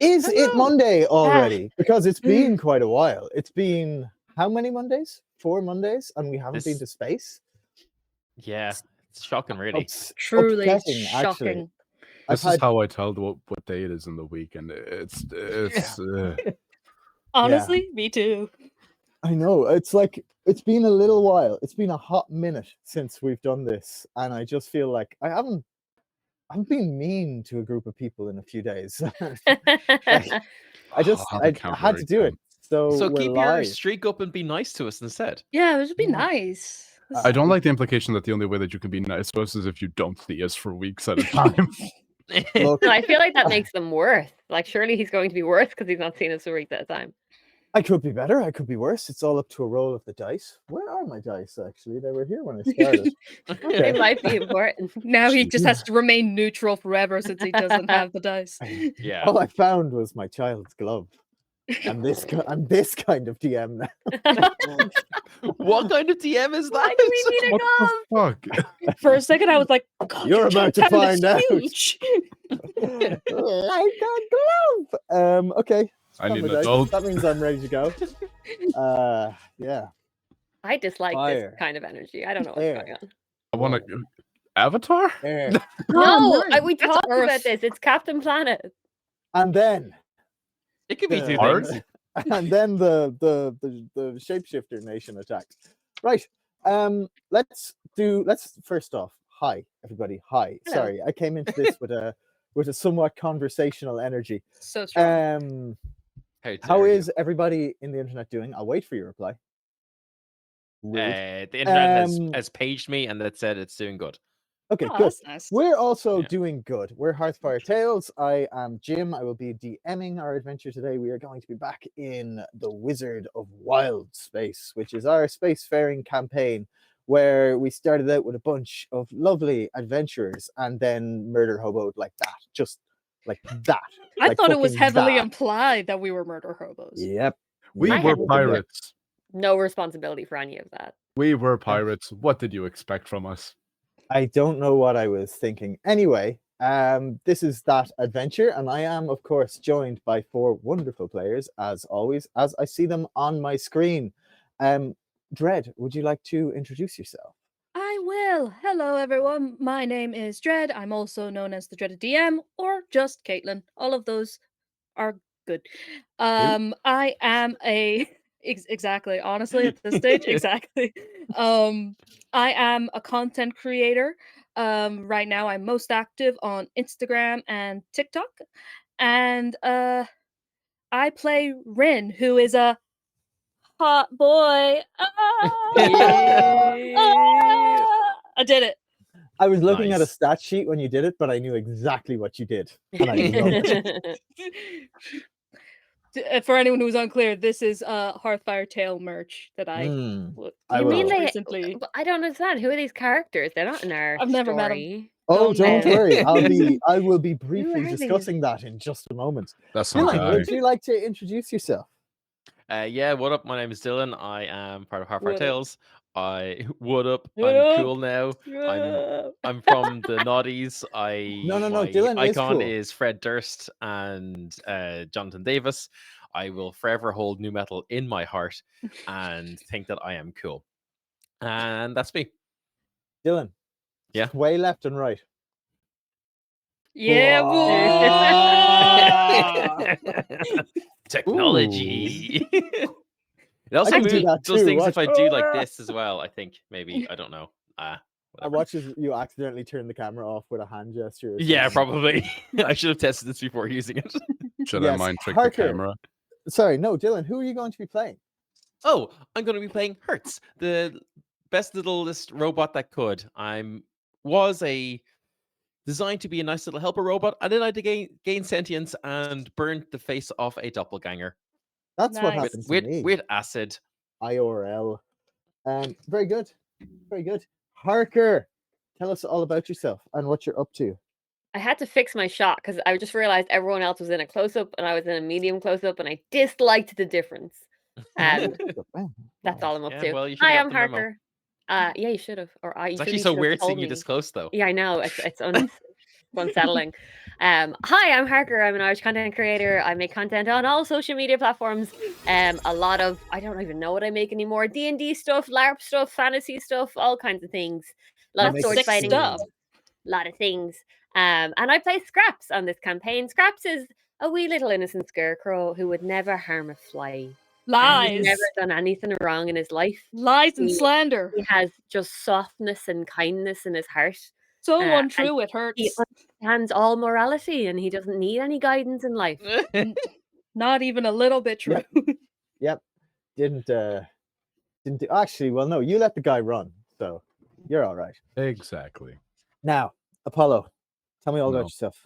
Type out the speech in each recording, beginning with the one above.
Is it Monday already? Because it's Mm. been quite a while. It's been how many Mondays? 4 Mondays, and we haven't been This- to space. Yeah, it's shocking, really. It's Truly upsetting, actually. shocking. I've This is had how I tell what day it is in the week, and it's Honestly, me too. I know, it's like it's been a little while. It's been a hot minute since we've done this, and I just feel like I haven't been mean to a group of people in a few days. I had to do it. So So we're keep your live. streak up and be nice to us instead. Yeah, it would be Yeah. nice. I don't like the implication that the only way that you can be nice to us is if you don't see us for weeks at a time. Look, No, I feel like that makes them worse. Like, surely he's going to be worse because he's not seen us for weeks at a time. I could be better. I could be worse. It's all up to a roll of the dice. Where are my dice? Actually, they were here when I started. They might be important. Now he just has to remain neutral forever since he doesn't have the dice. Yeah. All I found was my child's glove. I'm this kind of DM now. What kind of DM is Why that? do we need a What glove? the fuck? For a second, I was like, God, You're your about to child find is out. huge. Like a glove. Okay. I need Found an my dice. adult. That means I'm ready to go. Yeah. I dislike Fire. this kind of energy. I don't know what's Air. going on. I want to Avatar. There. No, nice. we That's talked Earth. about this. It's Captain Planet. And then It could be two Art? things. and then the shapeshifter nation attacked. Right. Let's first off, hi everybody. Hi. Hello. Sorry, I came into this with a somewhat conversational energy. So strong. How is everybody in the internet doing? I'll wait for your reply. Rude. The internet Um, has paged me and that said it's doing good. Okay, Oh, good. that's nice. We're also Yeah. doing good. We're Hearthfire Tales. I am Jim. I will be DMing our adventure today. We are going to be back in the Wizard of Wildspace, which is our spacefaring campaign, where we started out with a bunch of lovely adventurers and then murder hoboed like that. Just like that. I Like thought it was fucking heavily that. implied that we were murder hobos. Yep. We I were hadn't- pirates. No responsibility for any of that. We were pirates. What did you expect from us? I don't know what I was thinking. Anyway, this is that adventure, and I am, of course, joined by 4 wonderful players, as always, as I see them on my screen. Dread, would you like to introduce yourself? I will. Hello, everyone. My name is Dread. I'm also known as the Dreaded DM or just Caitlin. All of those are good. I am a exactly. Honestly, at this stage, exactly. I am a content creator. Right now, I'm most active on Instagram and TikTok, and I play Rin, who is a hot boy. I did it. I was looking at a Nice. stat sheet when you did it, but I knew exactly what you did. And I loved it. For anyone who's unclear, this is Hearthfire Tale merch that I I You mean will. they? recently. But I don't understand. Who are these characters? They're not in our I've never met 'em. story. Oh, don't know. worry. I will be are briefly these? discussing that in just a moment. That's some Dylan, guy. would you like to introduce yourself? Yeah, what up? My name is Dylan. I am part of Hearthfire What up? Tales. What up? What I'm up? cool now. I'm from the Naughties. No, My Dylan is icon cool. is Fred Durst and Jonathan Davis. I will forever hold new metal in my heart and think that I am cool. And that's me. Dylan. Yeah. Way left and right. Yeah, boy. Technology. It also can do does that too, things if watch. I do like this as well. I think maybe I don't know. I Whatever. watch as you accidentally turn the camera off with a hand gesture. or Yeah, something. probably. I should have tested this before using it. Should I Yes, mind trick Harker. the camera? Sorry, no, Dylan, who are you going to be playing? Oh, I'm going to be playing Hertz, the best littlest robot that could. Was designed to be a nice little helper robot, and then I had to gain sentience and burned the face off a doppelganger That's what Nice. happens to me. with acid. IRL. Very good. Very good. Harker, tell us all about yourself and what you're up to. I had to fix my shot because I just realized everyone else was in a close up and I was in a medium close up, and I disliked the difference. And that's all I'm up Yeah, to. well, you should Hi, have I'm the memo. Harker. Yeah, you should have. Or I. It's actually so weird seeing you this close, though. Yeah, I know. It's unsettling. Hi, I'm Harker. I'm an Irish content creator. I make content on all social media platforms. A lot of, I don't even know what I make anymore. D&D stuff, LARP stuff, fantasy stuff, all kinds of things. A lot of That's sword sick fighting, stuff. a lot of things. And I play Scraps on this campaign. Scraps is a wee little innocent scarecrow who would never harm a fly. Lies. He's never done anything wrong in his life. Lies and He- slander. He has just softness and kindness in his heart. So and untrue it hurts. He understands all morality and he doesn't need any guidance in life. Not even a little bit true. Yep. Didn't do, actually, well, no, you let the guy run, so you're all right. Exactly. Now, Apollo, tell me all No. about yourself.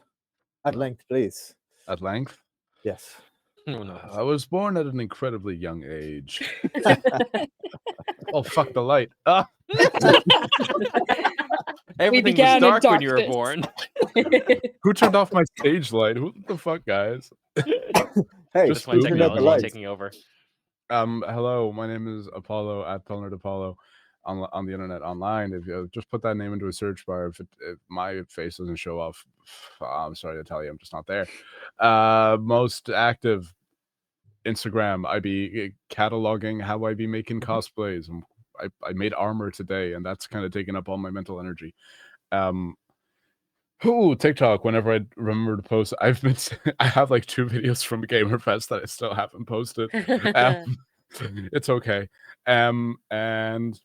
At length, please. At length, Yes. Oh, no. I was born at an incredibly young age. Oh, fuck the light. Ah, Everything was began in dark when you were darkness. born. who turned off my stage light? Who the fuck, guys? Hey, Just That's my you turned out the technology lights. taking over. Hello, my name is Apollo at Pelnerd Apollo on the internet online. If you just put that name into a search bar, if my face doesn't show off, I'm sorry to tell you, I'm just not there. Most active Instagram, I be cataloging how I be making cosplays. And I made armor today, and that's kind of taking up all my mental energy. TikTok, whenever I remember to post, I have like 2 videos from GamerFest that I still haven't posted. It's okay. And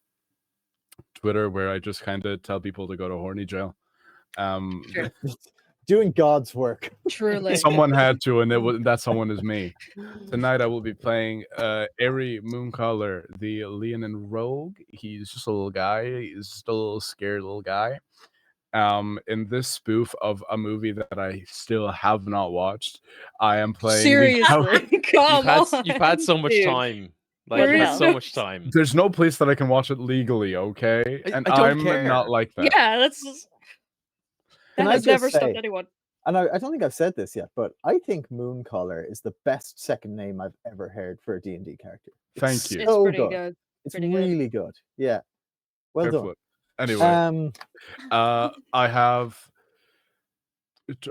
Twitter, where I just kind of tell people to go to horny jail. Sure. Doing God's work. Truly. Someone had to, and that someone is me. Tonight I will be playing Airy Mooncaller, the Leonin Rogue. He's just a little guy. He's just a little scared little guy. In this spoof of a movie that I still have not watched, I am playing. Seriously, come on. You've had so much Dude. time. Like What you the had hell? so much time. There's no place that I can watch it legally, okay? And I don't I'm care. not like that. Yeah, that Can I has just never stopped say- anyone. And I don't think I've said this yet, but I think Mooncaller is the best second name I've ever heard for a D&D character. Thank It's you. It's so pretty good. good. It's Pretty good. really good. Yeah. Well Fair done. flip. Anyway, Um, I have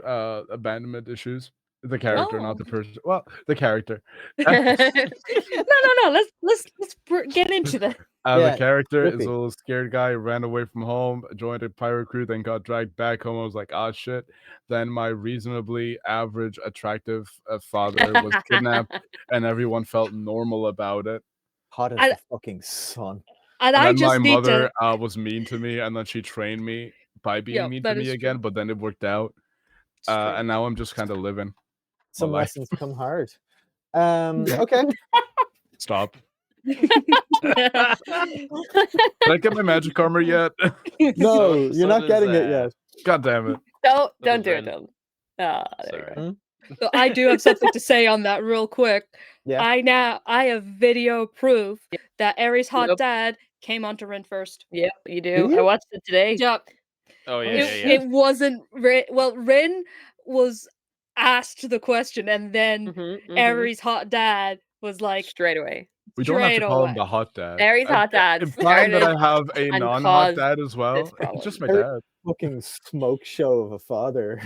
abandonment issues. The character, not the Oh. person. Well, the character. No. Let's get into that. Yeah, The character is trippy. a little scared guy, ran away from home, joined a pirate crew, then got dragged back home. I was like, ah, shit. Then my reasonably average, attractive father was kidnapped, and everyone felt normal about it. hot as I- the fucking sun. And And I then my just need mother to. was mean to me, and then she trained me by being Yeah, mean to that me is again, true. but then it worked out. And now I'm just kind of living. Some life. lessons come hard. Okay. Stop. Did I get my magic armor yet? No, you're so not does, getting it yet. God damn it. Don't do it, Ren. Dylan. Ah, there you Sorry. go. So I do have something to say on that real quick. Yeah. I have video proof that Aries' hot Yep. dad came onto Rin first. Yep, you Do do. you? I watched it today. Yep. Oh yeah, It, yeah, yeah. it wasn't Rin. Well, Rin was asked the question, and then Aries' hot dad was like, straight away. We don't have to straight call him away. the hot dad. Aries hot dad Implying that I started have a and non-hot caused dad as well. problem. It's just my Aries- dad. Fucking smoke show of a father.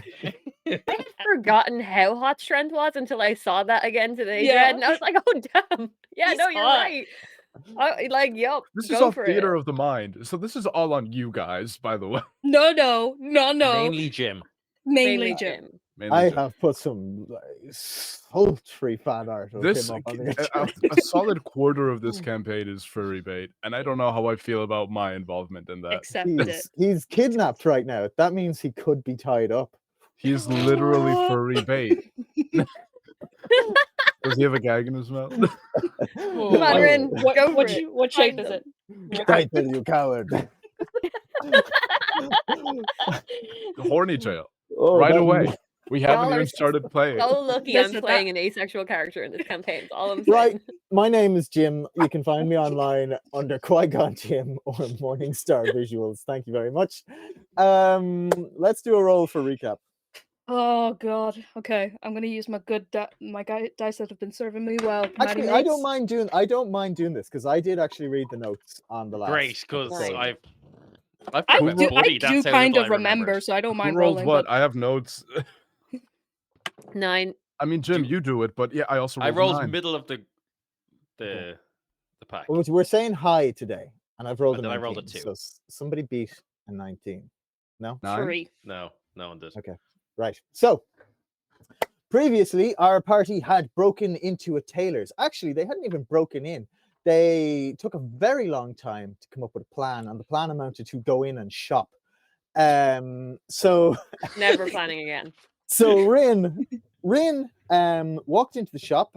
I'd forgotten how hot Trent was until I saw that again today, Yeah. Dred, and I was like, oh damn. Yeah, He's no, you're hot. right. Yup. This go is all for theater it. of the mind. So this is all on you guys, by the way. No. Mainly Jim. Mainly Jim. Mainly I Jim. have put some like, sultry fan art of This him up on the a solid quarter of this campaign is furry bait, and I don't know how I feel about my involvement in that. Accept it. He's kidnapped right now. That means he could be tied up. He's literally furry bait. Does he have a gag in his mouth? Come on, Rin. Go for it. What shape Find is them. it? Title, you coward. Horny tail. Oh, Right that- away. We haven't Y'all are even started playing. So lucky Listen, I'm playing an asexual character in this campaign. That's all I'm saying. Right. My name is Jim. You can find me online under Qui-Gon Jim or Morningstar Visuals. Thank you very much. Let's do a roll for recap. Oh god. Okay, I'm gonna use my good dice that have been serving me well. Mighty Actually, I don't mates. mind doing this because I did actually read the notes on the last. Great, because Right. I've I I forgot do, Buddy, I that's do how kind little of I remember, remembered. so I don't Who mind rolled rolling. what? But I have notes. 9. I mean, Jim, Do- you do it, but yeah, I also I rolled, rolled a 9. middle of the pack. Well, we're saying hi today, and I've rolled And a then I 19. rolled a 2. So somebody beat a 19. No? 9? 3. No one did. Okay. Right. So previously, our party had broken into a tailor's. Actually, they hadn't even broken in. They took a very long time to come up with a plan, and the plan amounted to go in and shop. So Never planning again. so Rin walked into the shop.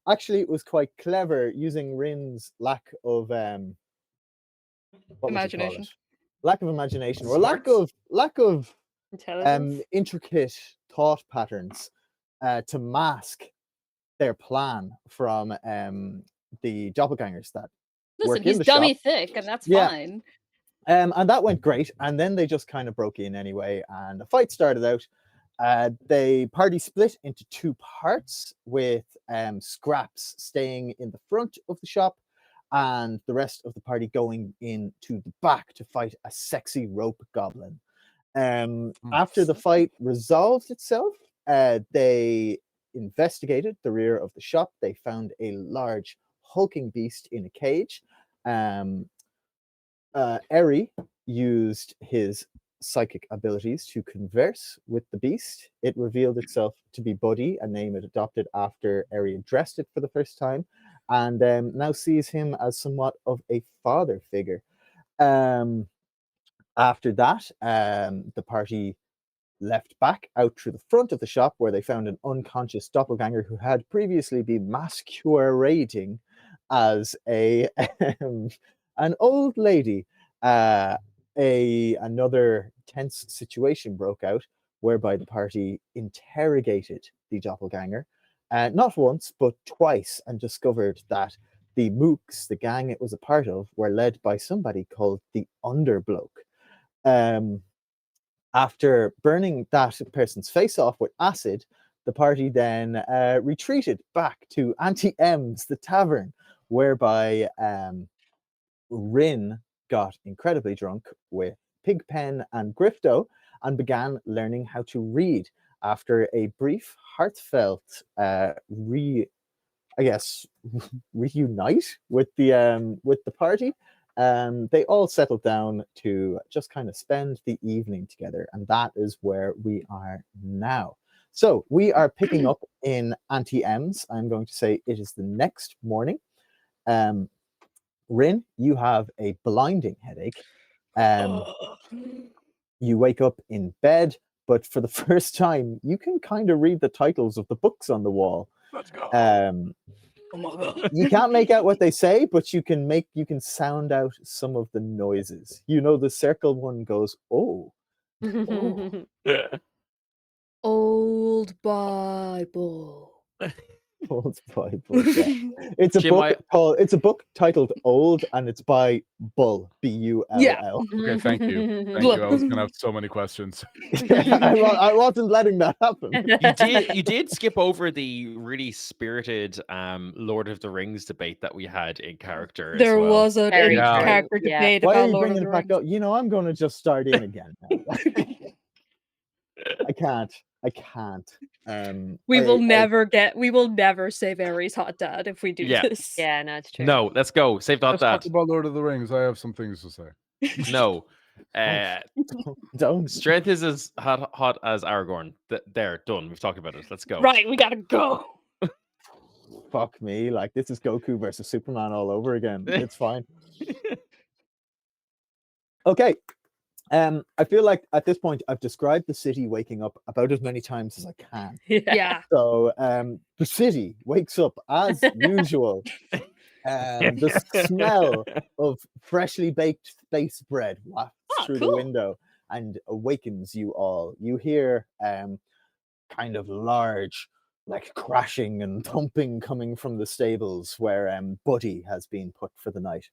Actually, it was quite clever using Rin's lack of what would you call Imagination. it? Lack of imagination, or lack of Intelligence. intricate thought patterns to mask their plan from the doppelgangers that Listen, work in he's the dummy shop. thick, and that's Yeah. fine. And that went great. And then they just kind of broke in anyway, and the fight started out. The party split into 2 parts, with Scraps staying in the front of the shop and the rest of the party going into the back to fight a sexy rope goblin. After the fight resolved itself, they investigated the rear of the shop. They found a large hulking beast in a cage. Eri used his psychic abilities to converse with the beast. It revealed itself to be Buddy, a name it adopted after Eri addressed it for the first time, and now sees him as somewhat of a father figure. After that, the party left back out through the front of the shop, where they found an unconscious doppelganger who had previously been masquerading as an old lady. Another tense situation broke out, whereby the party interrogated the doppelganger, not once but twice, and discovered that the mooks, the gang it was a part of, were led by somebody called the Underbloke. After burning that person's face off with acid, the party then retreated back to Auntie M's, the tavern, whereby Rin got incredibly drunk with Pigpen and Grifto and began learning how to read. After a brief, heartfelt reunite with the party, they all settled down to just kind of spend the evening together, and that is where we are now. So we are picking up in Auntie M's. I'm going to say it is the next morning. Rin, you have a blinding headache. You wake up in bed, but for the first time, you can kind of read the titles of the books on the wall. Let's go. Oh my god. You can't make out what they say, but you can sound out some of the noises. You know, the circle one goes, "Oh." Old Bible. Old Bible. Yeah. It's a Jim, book book titled Old, and it's by Bull, Bull. Yeah. Okay, thank you. Thank you. I was gonna have so many questions. I wasn't letting that happen. You did skip over the really spirited Lord of the Rings debate that we had in character. as There well. was a Very true. character Yeah. debate Why are about you Lord of bringing the it back Rings. up? You know, I'm going to just start in again. I can't. We will I- never save Aries hot dad if we do Yeah. this. Yeah, no, it's true. No, let's go. Save that. Let's talk about Lord of the Rings. I have some things to say. No. don't. Strength is as hot as Aragorn. There, done. We've talked about it. Let's go. Right, we gotta go. Fuck me. Like, this is Goku versus Superman all over again. It's fine. Okay. I feel like at this point I've described the city waking up about as many times as I can. Yeah. So the city wakes up as usual. The smell of freshly baked space bread wafts through the cool. window and awakens you all. You hear kind of large, like, crashing and thumping coming from the stables where Buddy has been put for the night.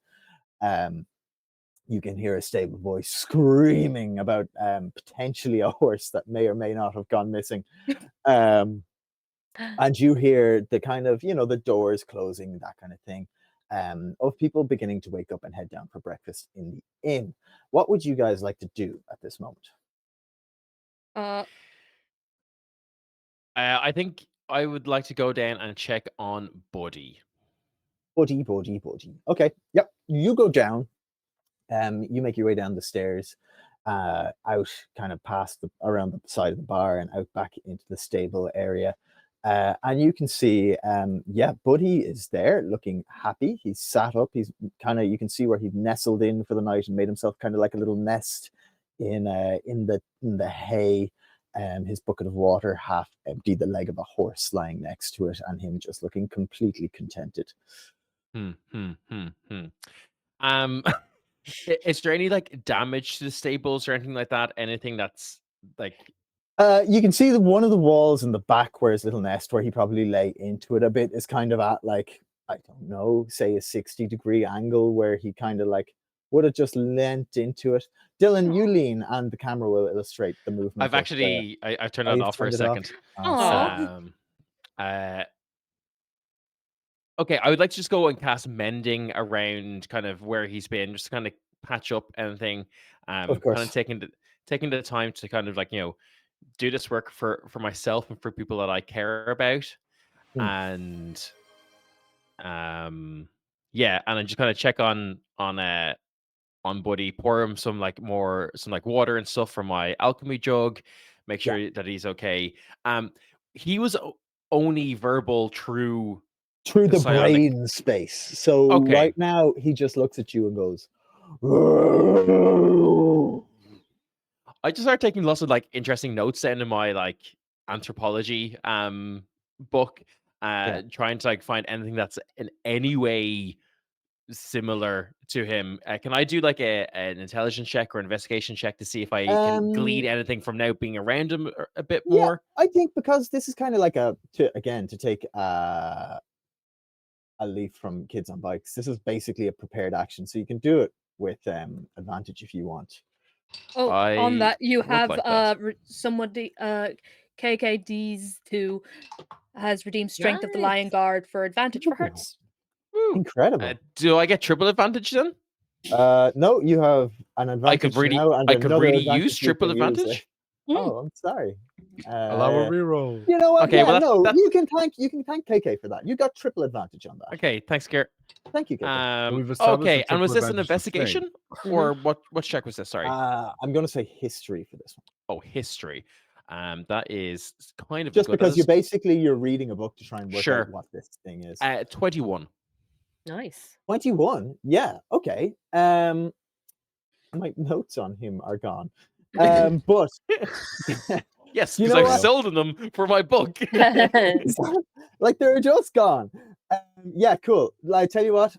You can hear a stable boy screaming about potentially a horse that may or may not have gone missing. And you hear the kind of, the doors closing, that kind of thing. of people beginning to wake up and head down for breakfast in the inn. What would you guys like to do at this moment? I think I would like to go down and check on Buddy. Buddy. Okay, yep. You go down. You make your way down the stairs, out kind of past around the side of the bar and out back into the stable area. And you can see, Buddy is there looking happy. He's sat up. He's you can see where he'd nestled in for the night and made himself kind of like a little nest in the hay. His bucket of water half empty, the leg of a horse lying next to it, and him just looking completely contented. Is there any like damage to the stables or anything like that? Anything that's like you can see that one of the walls in the back where his little nest, where he probably lay into it a bit, is kind of at like, I don't know, say a 60-degree angle where he kind of like would have just leant into it. Dylan, you lean and the camera will illustrate the movement. I've actually I turned Oh, it you've off for a turned it off? second. Aw. Okay, I would like to just go and cast mending around kind of where he's been, just to kind of patch up anything. Of Kind of course. taking the time to kind of like, do this work for myself and for people that I care about. And yeah, and I just kind of check on Buddy, pour him some water and stuff from my alchemy jug, make sure that he's okay. He was only verbal through the psionic brain space. So Okay. right now he just looks at you and goes, I just started taking lots of like interesting notes down in my like anthropology book, trying to like find anything that's in any way similar to him. Can I do like an intelligence check or investigation check to see if I can glean anything from now being around him a bit more? I think because this is kind of like to take a leaf from Kids on Bikes, this is basically a prepared action, so you can do it with advantage if you want. Oh, on that, you would have like that. somebody KKD's 2 has redeemed Strength of the Lion Nice. Guard for advantage for Ooh. hurts. Incredible. Do I get triple advantage then? No, you have an advantage now and I could another really advantage use you triple can use. advantage. Oh, I'm sorry. Allow a reroll. You know what? Okay, Yeah, well, that's- you can thank KK for that. You got triple advantage on that. Okay, thanks, Garrett. Thank you, KK. we've established Okay, that and was triple this an advantage is a thing. investigation or what check was this? Sorry. I'm going to say history for this one. Oh, history. That is kind of Just good. because you're reading a book to try and work Sure. out what this thing is. 21. Nice. 21. Yeah. Okay. My notes on him are gone. But Yes, You because know I've what? sold them for my book. like they're just gone. Yeah, cool. I tell you what.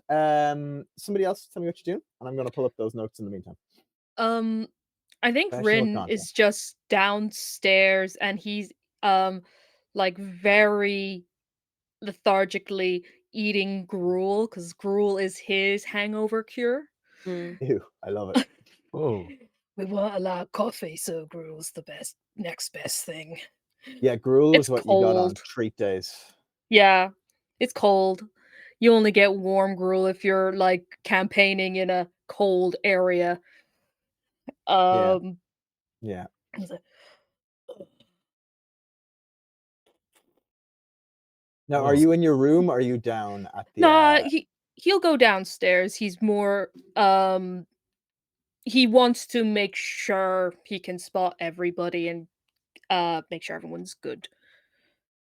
Somebody else tell me what you're doing, and I'm going to pull up those notes in the meantime. I think Professional Rin content. is just downstairs and he's like very lethargically eating gruel because gruel is his hangover cure. Ew, I love it. Oh, We want a lot of coffee, so gruel's the next best thing. Yeah, gruel It's is what you got on cold. treat days. Yeah, it's cold. You only get warm gruel if you're like campaigning in a cold area. Yeah. He's like, Now, are you in your room? Or are you down at the? nah, he'll go downstairs. He's more he wants to make sure he can spot everybody and make sure everyone's good.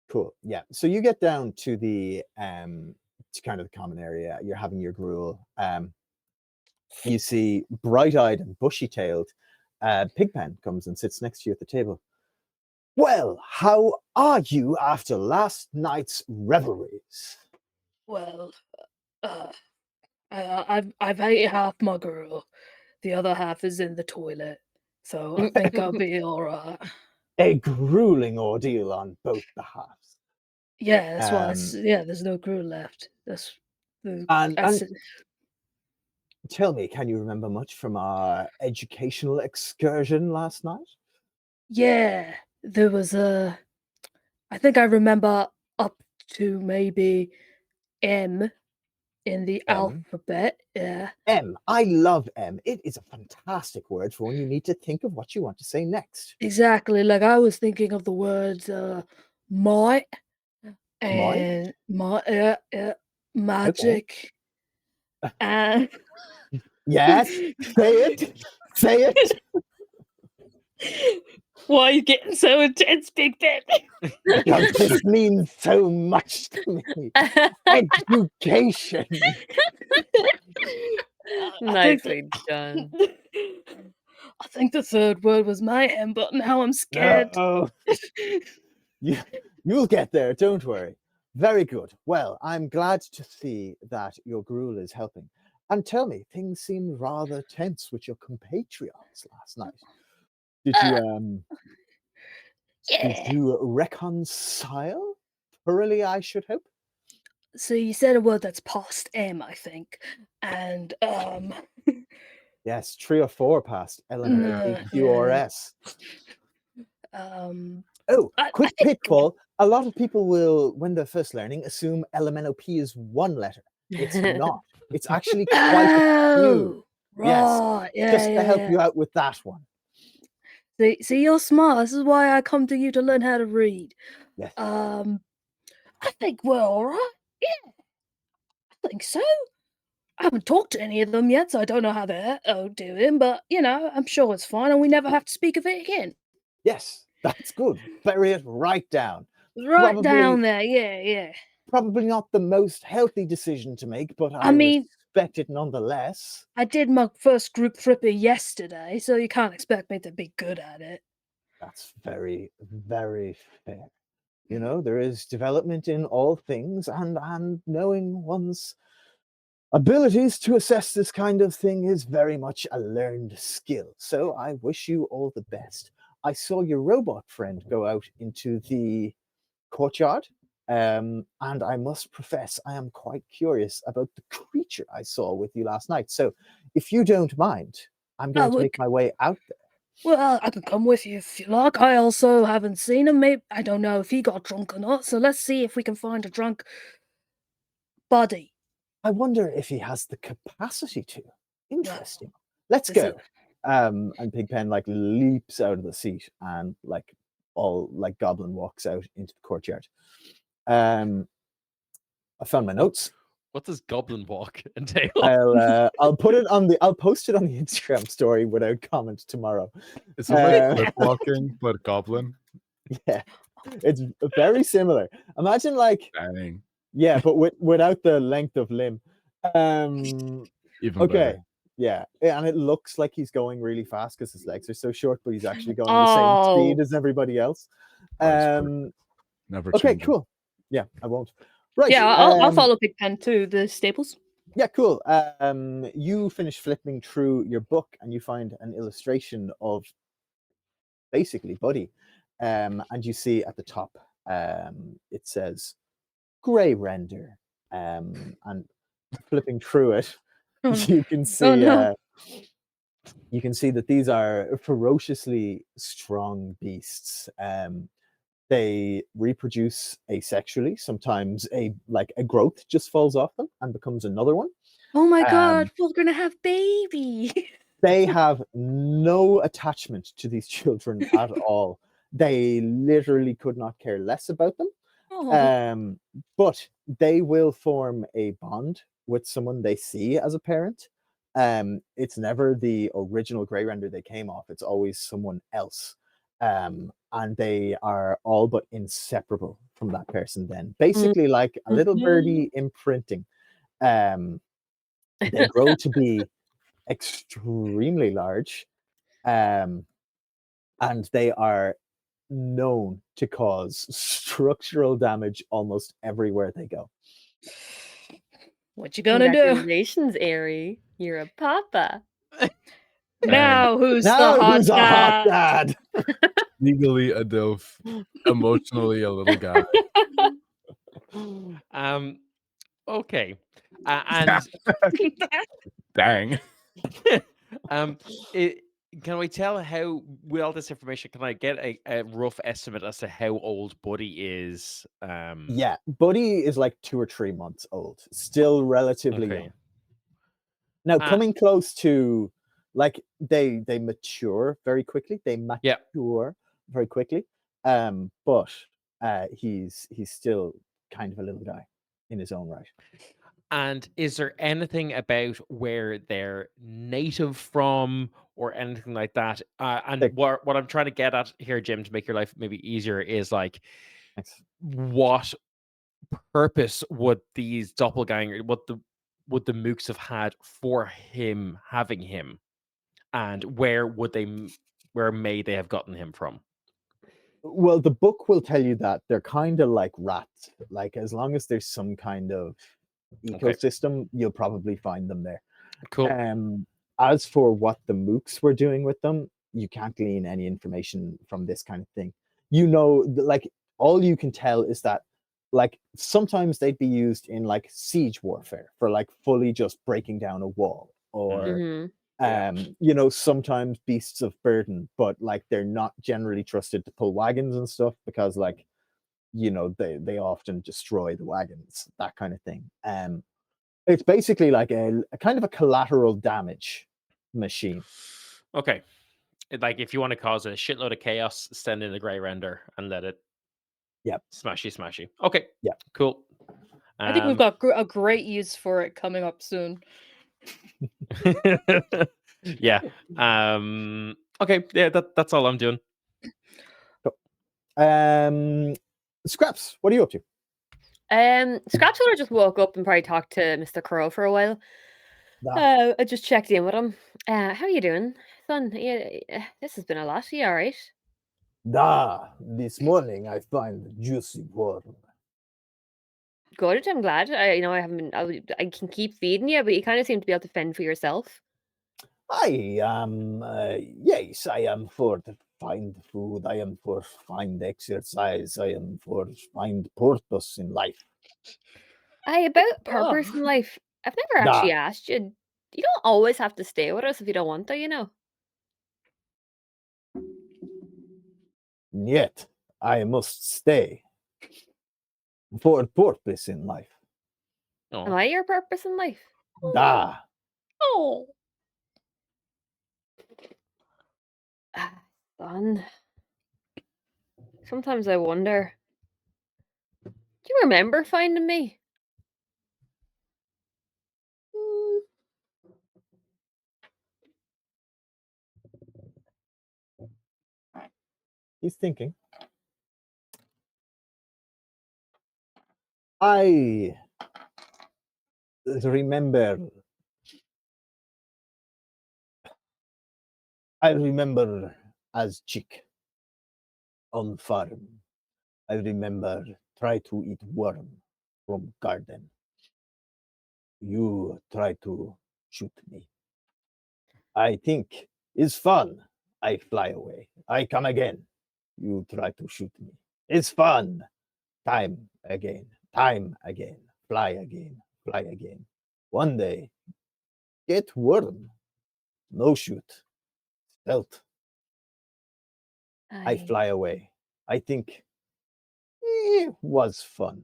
Cool. Yeah. So you get down to the to kind of the common area. You're having your gruel. You see bright-eyed and bushy-tailed Pigpen comes and sits next to you at the table. Well, how are you after last night's revelries? Well, I've ate half my gruel. The other half is in the toilet, so I think I'll be all right. A grueling ordeal on both the halves. Yeah, that's why. There's no gruel left. That's tell me, can you remember much from our educational excursion last night? Yeah, there was a. I think I remember up to maybe M in the M. alphabet. Yeah. M. I love M. It is a fantastic word for when you need to think of what you want to say next. Exactly. Like I was thinking of the words might and magic and Yes. Say it. Say it. why are you getting so intense, Big Ben? Because this means so much to me. Education. Nicely done. I think the third word was mayhem, but now I'm scared. No. You'll get there, don't worry. Very good. Well, I'm glad to see that your gruel is helping. And tell me, things seemed rather tense with your compatriots last night. Did Yeah. you reconcile thoroughly, I should hope? So you said a word that's past M, I think. And Yes, 3 or 4 past LMNOPQRS. Oh, I quick think pitfall. A lot of people will, when they're first learning, assume LMNOP is one letter. It's not. It's actually quite a few. Yes, right. Yeah, just to help yeah. you out with that one. See, you're smart. This is why I come to you to learn how to read. Yes. I think we're all right. Yeah, I think so. I haven't talked to any of them yet, so I don't know how they're doing. But I'm sure it's fine, and we never have to speak of it again. Yes, that's good. Bury it right down. Right down there. Yeah, yeah. Probably not the most healthy decision to make, but I mean, respect it nonetheless. I did my first group thripper yesterday, so you can't expect me to be good at it. That's very, very fair. There is development in all things, and knowing one's abilities to assess this kind of thing is very much a learned skill. So I wish you all the best. I saw your robot friend go out into the courtyard, and I must profess I am quite curious about the creature I saw with you last night. So if you don't mind, I'm going to make my way out there. Well, I can come with you if you like. I also haven't seen him. Maybe I don't know if he got drunk or not. So let's see if we can find a drunk body. I wonder if he has the capacity to. Interesting. Let's go. And Pigpen leaps out of the seat and Goblin walks out into the courtyard. I found my notes. What does Goblin walk entail? I'll post it on the Instagram story without comment tomorrow. It's like clip walking, but Goblin. Yeah, it's very similar. Imagine Dang. yeah, but without the length of limb. Even okay. better. Yeah, and it looks like he's going really fast because his legs are so short, but he's actually going the same speed as everybody else. Never. Okay, cool. Yeah, I won't. Right. Yeah, I'll follow Pigpen to the stables. Yeah, cool. You finish flipping through your book and you find an illustration of basically Buddy. And you see at the top, it says gray render. And flipping through it, you can see you can see that these are ferociously strong beasts. They reproduce asexually. Sometimes a growth just falls off them and becomes another one. Oh my god, we're gonna have baby. They have no attachment to these children at all. They literally could not care less about them. But they will form a bond with someone they see as a parent. It's never the original Grey Render they came off. It's always someone else. And they are all but inseparable from that person then. Basically like a little birdie imprinting. They grow to be extremely large. And they are known to cause structural damage almost everywhere they go. What you gonna do? Congratulations, Airy. You're a papa. Now who's a hot dad? Legally a dilf, emotionally a little guy. Okay. And Dang. can we tell how, with all this information, can I get a rough estimate as to how old Buddy is? Yeah, Buddy is like 2 or 3 months old, still relatively Okay. young. Now, Ah. coming close to, like, they mature very quickly. They Yeah. mature very quickly. But he's still kind of a little guy in his own right. And is there anything about where they're native from or anything like that? And They- what I'm trying to get at here, Jim, to make your life maybe easier, is like, Thanks. what purpose would these doppelganger, would the mooks have had for him having him, and where may they have gotten him from? Well, the book will tell you that they're kind of like rats. Like, as long as there's some kind of ecosystem, you'll probably find them there. Cool. As for what the mooks were doing with them, you can't glean any information from this kind of thing. Like, all you can tell is that, like, sometimes they'd be used in like siege warfare for like fully just breaking down a wall, or Mhm. sometimes beasts of burden, but like they're not generally trusted to pull wagons and stuff because, like, they often destroy the wagons, that kind of thing. It's basically like a kind of a collateral damage machine. Okay. Like, if you want to cause a shitload of chaos, send in a grey render and let it. Yep. Smashy. Okay. Yeah. Cool. I think we've got a great use for it coming up soon. Yeah. Okay. Yeah. That's all I'm doing. Scraps, what are you up to? Scraps would have just woke up and probably talked to Mr. Crow for a while. I just checked in with him. How you doing, son? This has been a lot. Are you all right? This morning I find juicy worm. Good. I'm glad. I haven't been. I can keep feeding you, but you kind of seem to be able to fend for yourself. I am, yes, I am for the find food. I am for find exercise. I am for find purpose in life. About purpose in life. I've never Da. actually asked you. You don't always have to stay with us if you don't want to. Yet I must stay for purpose in life. Am I your purpose in life? Da. Oh. Son. Sometimes I wonder. Do you remember finding me? He's thinking. I remember as chick on farm. I remember try to eat worm from garden. You try to shoot me. I think it's fun. I fly away. I come again. You try to shoot me. It's fun. Time again. Fly again. One day, get worm. No shoot. Stealth. I fly away. I think it was fun.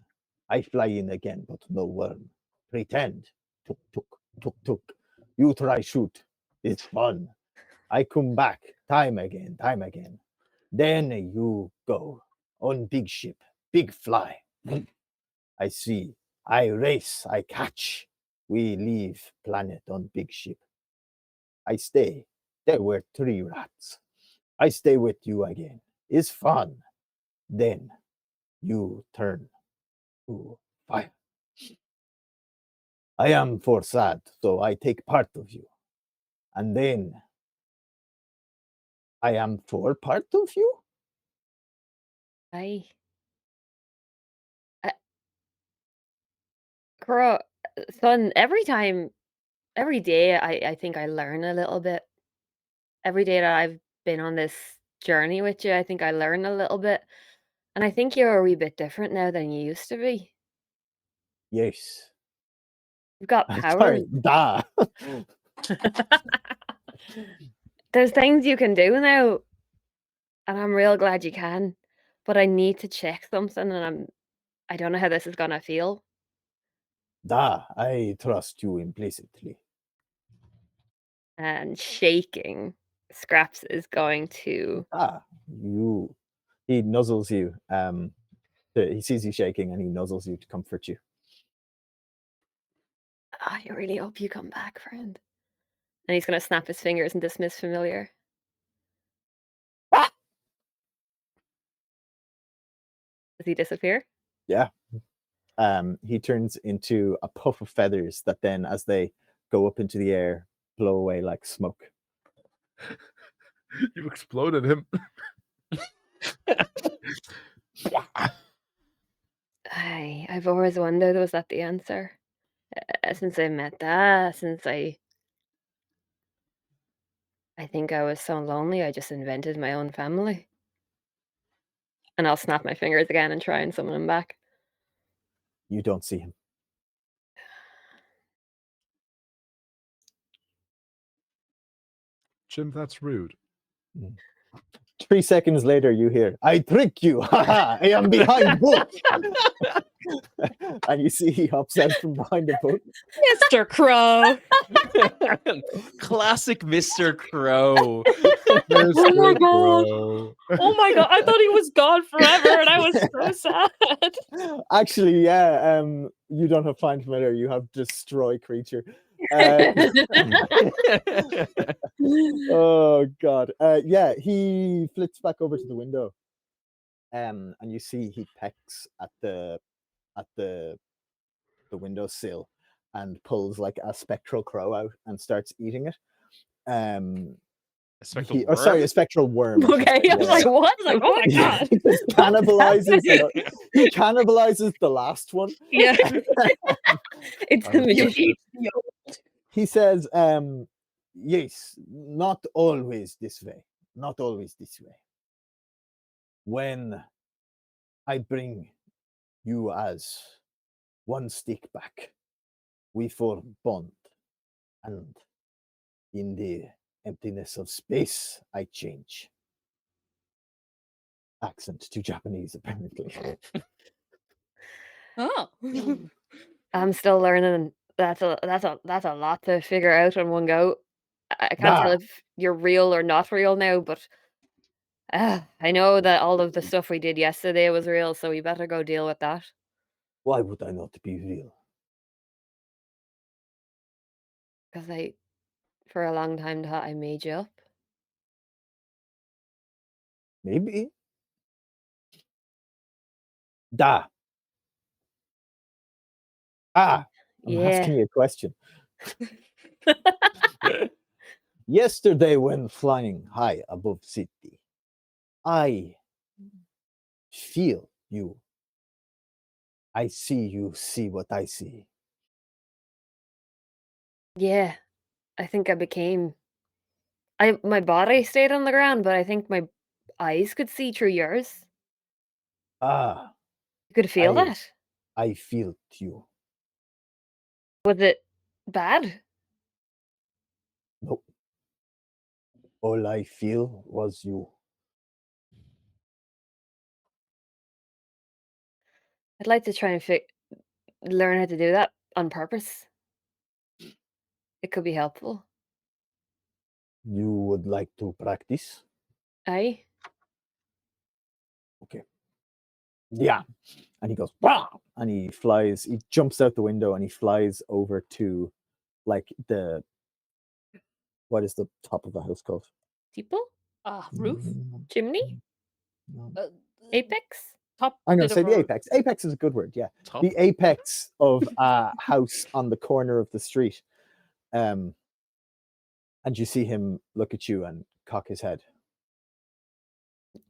I fly in again, but no worm. Pretend. Tuk. You try shoot. It's fun. I come back. Time again. Then you go on big ship. Big fly. I see. I race. I catch. We leave planet on big ship. I stay. There were 3 rats. I stay with you again. It's fun. Then you turn to fire. I am for sad, so I take part of you. And then I am for part of you? Crow, son, every day, I think I learn a little bit. Every day that I've been on this journey with you, I think I learn a little bit. And I think you're a wee bit different now than you used to be. Yes. You've got I'm powers. sorry. Da. There's things you can do now, and I'm real glad you can. But I need to check something, and I don't know how this is gonna feel. Da, I trust you implicitly. And shaking, Scraps is going to. He nuzzles you. He sees you shaking and he nuzzles you to comfort you. I really hope you come back, friend. And he's gonna snap his fingers and dismiss familiar. Does he disappear? Yeah. He turns into a puff of feathers that then, as they go up into the air, blow away like smoke. You exploded him. I've always wondered, was that the answer? Since I met that, since I think I was so lonely, I just invented my own family. And I'll snap my fingers again and try and summon him back. You don't see him. Jim, that's rude. 3 seconds later, you hear, "I trick you! I am behind book!" And you see he hops out from behind the book. Mr. Crow. Classic Mr. Crow. Oh my god. Bro. Oh my god, I thought he was gone forever and I was so sad. Actually, yeah, you don't have find familiar, you have destroy creature. Oh god. Yeah, he flips back over to the window. And you see he pecks at the windowsill and pulls like a spectral crow out and starts eating it. A spectral Oh, sorry, a spectral worm. Okay, I was like, what? I was like, oh my god. Because he cannibalizes the last one. Yeah. It's the magician. He says, yes, not always this way. Not always this way. When I bring you as one stick back, we form bond. And in the emptiness of space, I change. Accent to Japanese, apparently. Oh. I'm still learning. That's a lot to figure out in one go. I can't tell if you're real or not real now, but I know that all of the stuff we did yesterday was real, so we better go deal with that. Why would I not be real? Because for a long time, thought I made you up. Maybe. Da. I'm asking you a question. Yesterday, when flying high above city, I feel you. I see you see what I see. Yeah, I think I became. My body stayed on the ground, but I think my eyes could see through yours. Ah, You could feel I- that. I feel you. Was it bad? Nope. All I feel was you. I'd like to try and learn how to do that on purpose. It could be helpful. You would like to practice? Aye. Okay. Yeah. And he goes, "Wah!" And he jumps out the window and he flies over to like what is the top of the house called? Steeple? Roof? Chimney? No. Apex? Top. I'm going bit to of say the a- apex. Apex is a good word, yeah. Top. The apex of a house on the corner of the street. And you see him look at you and cock his head.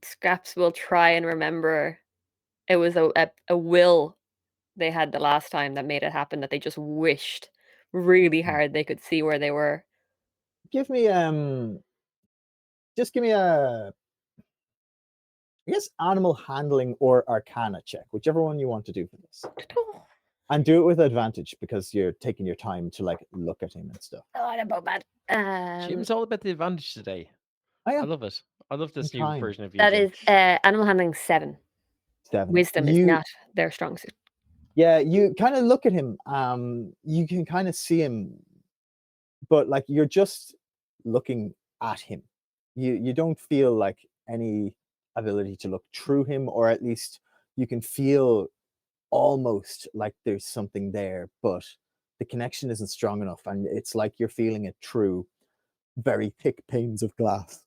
Scraps will try and remember it was a will they had the last time that made it happen, that they just wished really hard they could see where they were. Give me just give me a, I guess, animal handling or arcana check, whichever one you want to do for this. And do it with advantage because you're taking your time to like look at him and stuff. Oh, I'm about bad. Jim's all about the advantage today. I I am love it. I love this new trying. version of you. That Jim. is animal handling 7. 7. Wisdom is not their strong suit. Yeah, you kind of look at him. You can kind of see him, but like you're just looking at him. You don't feel like any ability to look through him, or at least you can feel almost like there's something there, but the connection isn't strong enough, and it's like you're feeling it through very thick panes of glass.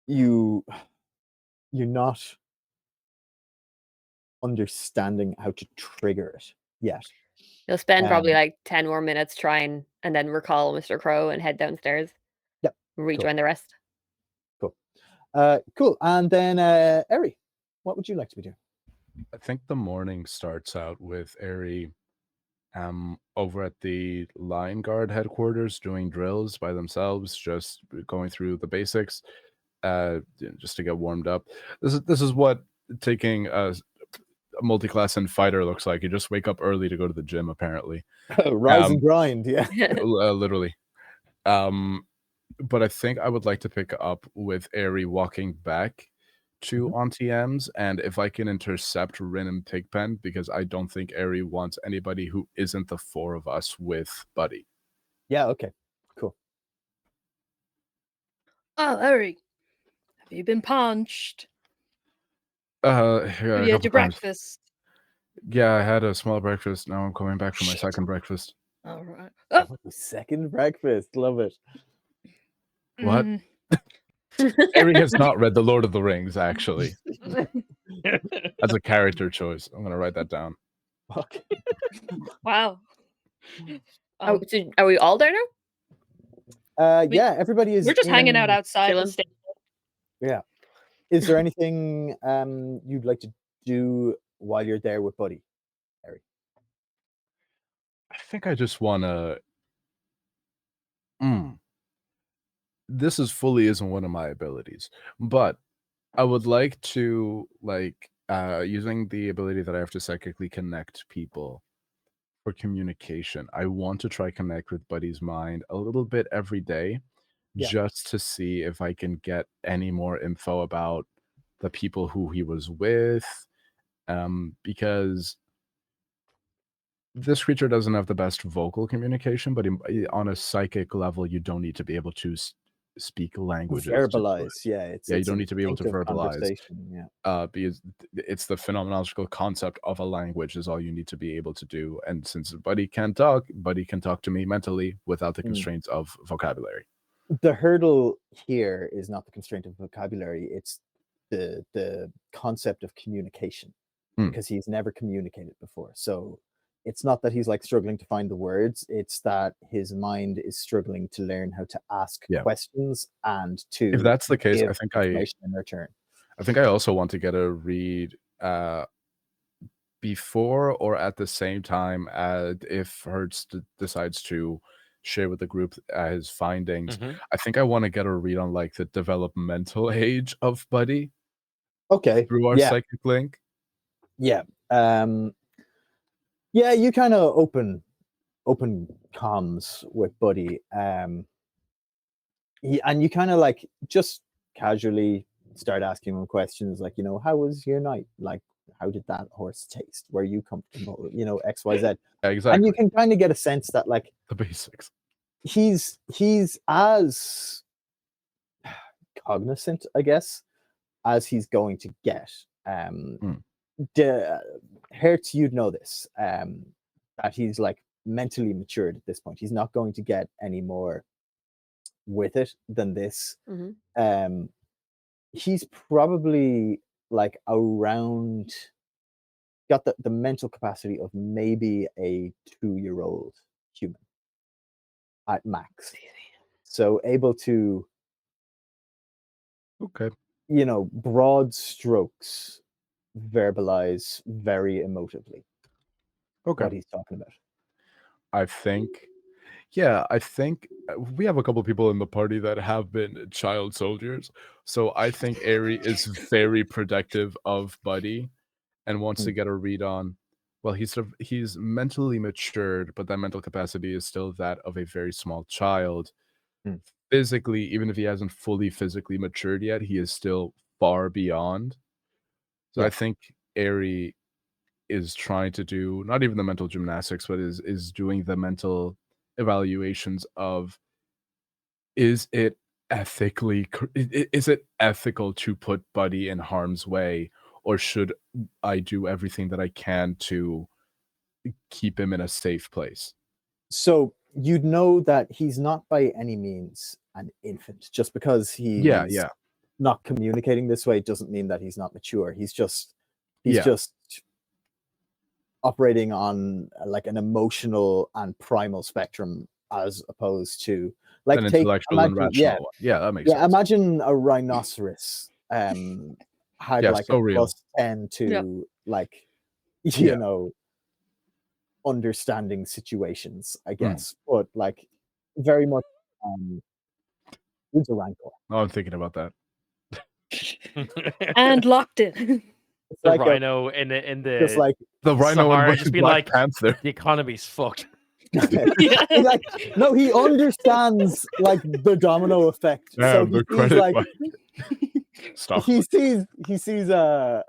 You're not understanding how to trigger it yet. You'll spend probably like 10 more minutes trying, and then recall Mr. Crow and head downstairs. Yep. Rejoin the rest. Cool. And then Eri, what would you like to be doing? I think the morning starts out with Eri over at the Line Guard headquarters doing drills by themselves, just going through the basics, just to get warmed up. This is what taking a multi-class and fighter looks like. You just wake up early to go to the gym, apparently. Rise and grind, yeah. Literally. But I think I would like to pick up with Eri walking back to Auntie M's, and if I can intercept Rin and Pigpen, because I don't think Eri wants anybody who isn't the 4 of us with Buddy. Yeah, okay. Cool. Oh, Eri, have you been punched? Yeah, Have you a had couple your times. breakfast? Yeah, I had a small breakfast. Now I'm coming back for my Shit. second breakfast. All right. Oh, second breakfast. Love it. What? Mm. Eri has not read The Lord of the Rings, actually. That's a character choice. I'm going to write that down. Fuck. Wow. Oh, so are we all there now? Yeah, everybody is. We're just hanging out outside the chilling. station. Yeah. Is there anything you'd like to do while you're there with Buddy? I think I just want to... This fully isn't one of my abilities, but I would like to, like, using the ability that I have to psychically connect people for communication, I want to try connect with Buddy's mind a little bit every day, just to see if I can get any more info about the people who he was with, because this creature doesn't have the best vocal communication, but on a psychic level, you don't need to be able to speak languages. Verbalize, yeah. You don't need to be able to verbalize. Yeah. Because it's the phenomenological concept of a language is all you need to be able to do. And since Buddy can't talk, Buddy can talk to me mentally without the constraints of vocabulary. The hurdle here is not the constraint of vocabulary, it's the concept of communication, because he's never communicated before. So it's not that he's like struggling to find the words, it's that his mind is struggling to learn how to ask questions and to... If that's the case, I think in return. I think I also want to get a read before or at the same time if Hertz decides to share with the group his findings. I think I want to get a read on like the developmental age of Buddy. Okay. Through our psychic link. Yeah. Yeah, you kind of open comms with Buddy. And you kind of like just casually start asking him questions like, how was your night? Like, how did that horse taste? Were you comfortable? X, Y, Z. Yeah, exactly. And you can kind of get a sense that like the basics. He's as cognizant, I guess, as he's going to get. Hertz, you'd know this, that he's like mentally matured at this point. He's not going to get any more with it than this. He's probably like around, got the mental capacity of maybe a 2-year-old human at max. So able to, broad strokes verbalize very emotively what he's talking about. I think we have a couple people in the party that have been child soldiers. So I think Eri is very protective of Buddy and wants to get a read on Well, he's mentally matured, but that mental capacity is still that of a very small child. Hmm. Physically, even if he hasn't fully physically matured yet, he is still far beyond. So Yeah. I think Aerie is trying to do not even the mental gymnastics, but is doing the mental evaluations of, is it is it ethical to put Buddy in harm's way, or should I do everything that I can to keep him in a safe place? So you'd know that he's not by any means an infant. Just because he's Yeah. not communicating this way doesn't mean that he's not mature. He's just Yeah. operating on like an emotional and primal spectrum, as opposed to like An intellectual and rational one. Yeah, that makes sense. Imagine a rhinoceros had Yeah, like so a real. +10 to like Yeah. understanding situations, I guess. But like very much who's a rancor. Oh, I'm thinking about that. And locked in. It's The like rhino in the just like The rhino Sahara in just being Black like, Panther. the economy's fucked. he, like no, he understands like the domino effect. So Damn, he the sees credit like Stop. he sees a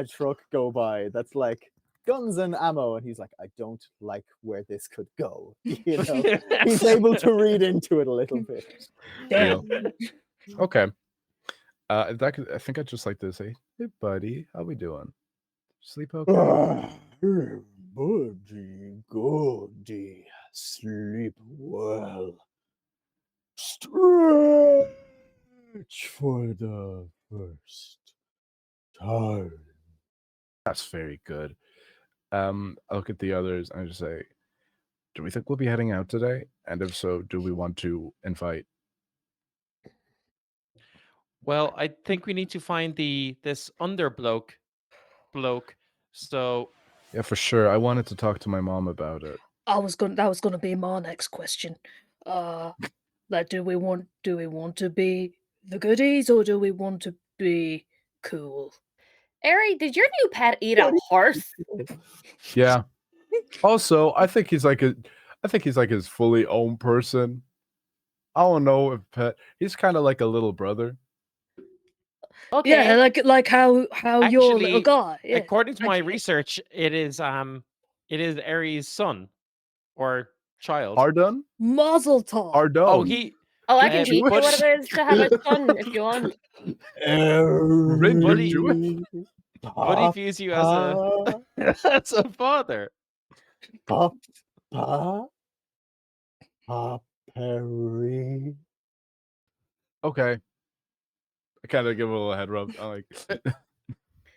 truck go by that's like guns and ammo, and he's like, I don't like where this could go. You know, he's able to read into it a little bit. Damn. Okay. I think I'd just like to say, hey buddy, how we doing? Sleep okay? Buddy, goody, sleep well. Stretch for the first time. That's very good. I look at the others and I just say, do we think we'll be heading out today? And if so, do we want to invite? Well, I think we need to find this bloke. So Yeah, for sure. I wanted to talk to my mom about it. That was gonna be my next question. Like, do we want to be the goodies, or do we want to be cool? Aerie, did your new pet eat a horse? Yeah. Also, I think he's like his fully owned person. I don't know if pet. He's kind of like a little brother. Okay. Yeah, like how your little Actually, guy. Yeah. according to my Okay. research, it is Aries' son or child. Ardun? Mazel tov. Ardun. Oh, he. Oh, I can Uh, teach you but- what it is to have a son if you want. Buddy- Buddy views you as a as a father. Perry. Okay. I kind of give him a little head rub. I'm like,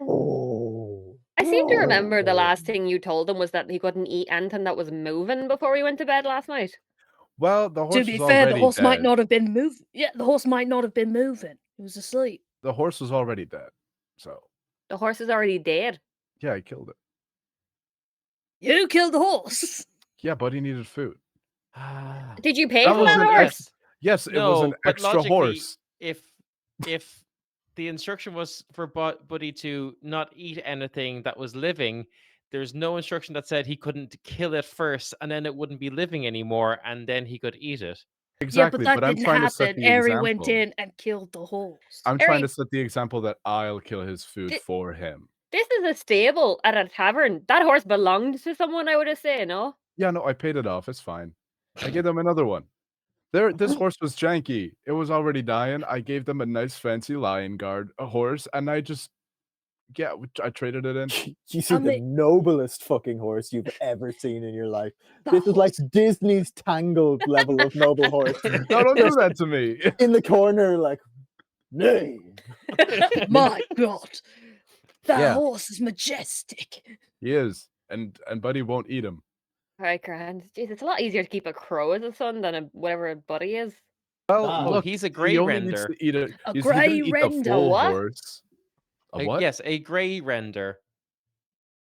Oh. I seem to remember the last thing you told him was that he couldn't eat anything that was moving before we went to bed last night. well, the horse To be was fair, already the horse dead. might not have been moving. Yeah, the horse might not have been moving. He was asleep. The horse was already dead. So, The horse is already dead. yeah, I killed it. You killed the horse. Yeah, Buddy needed food. Did you pay That for was that an horse? Yes, it was an but extra logically, horse. If the instruction was for Buddy to not eat anything that was living, there's no instruction that said he couldn't kill it first, and then it wouldn't be living anymore, and then he could eat it. Exactly, yeah, but that I'm didn't trying to set happen. the Aerie example. went in and killed the horse. I'm trying Aerie- to set the example that I'll kill his food for him. This is a stable at a tavern. That horse belonged to someone, I would have said, no? Yeah, no, I paid it off. It's fine. I gave them another one. This horse was janky. It was already dying. I gave them a nice fancy lion guard horse, and I traded it in. You see I the mean- noblest fucking horse you've ever seen in your life. That This is like horse- Disney's Tangled level of noble horse. No, don't do that to me. In the corner, like, nay. My God, that Yeah. horse is majestic. He is, and Buddy won't eat him. Right, grand. Jeez, it's a lot easier to keep a crow as a son than whatever a buddy is. Well, Ah. look, He's a he grey only needs render. to eat A he grey didn't eat the render, full what? horse. A what? Yes, a grey render.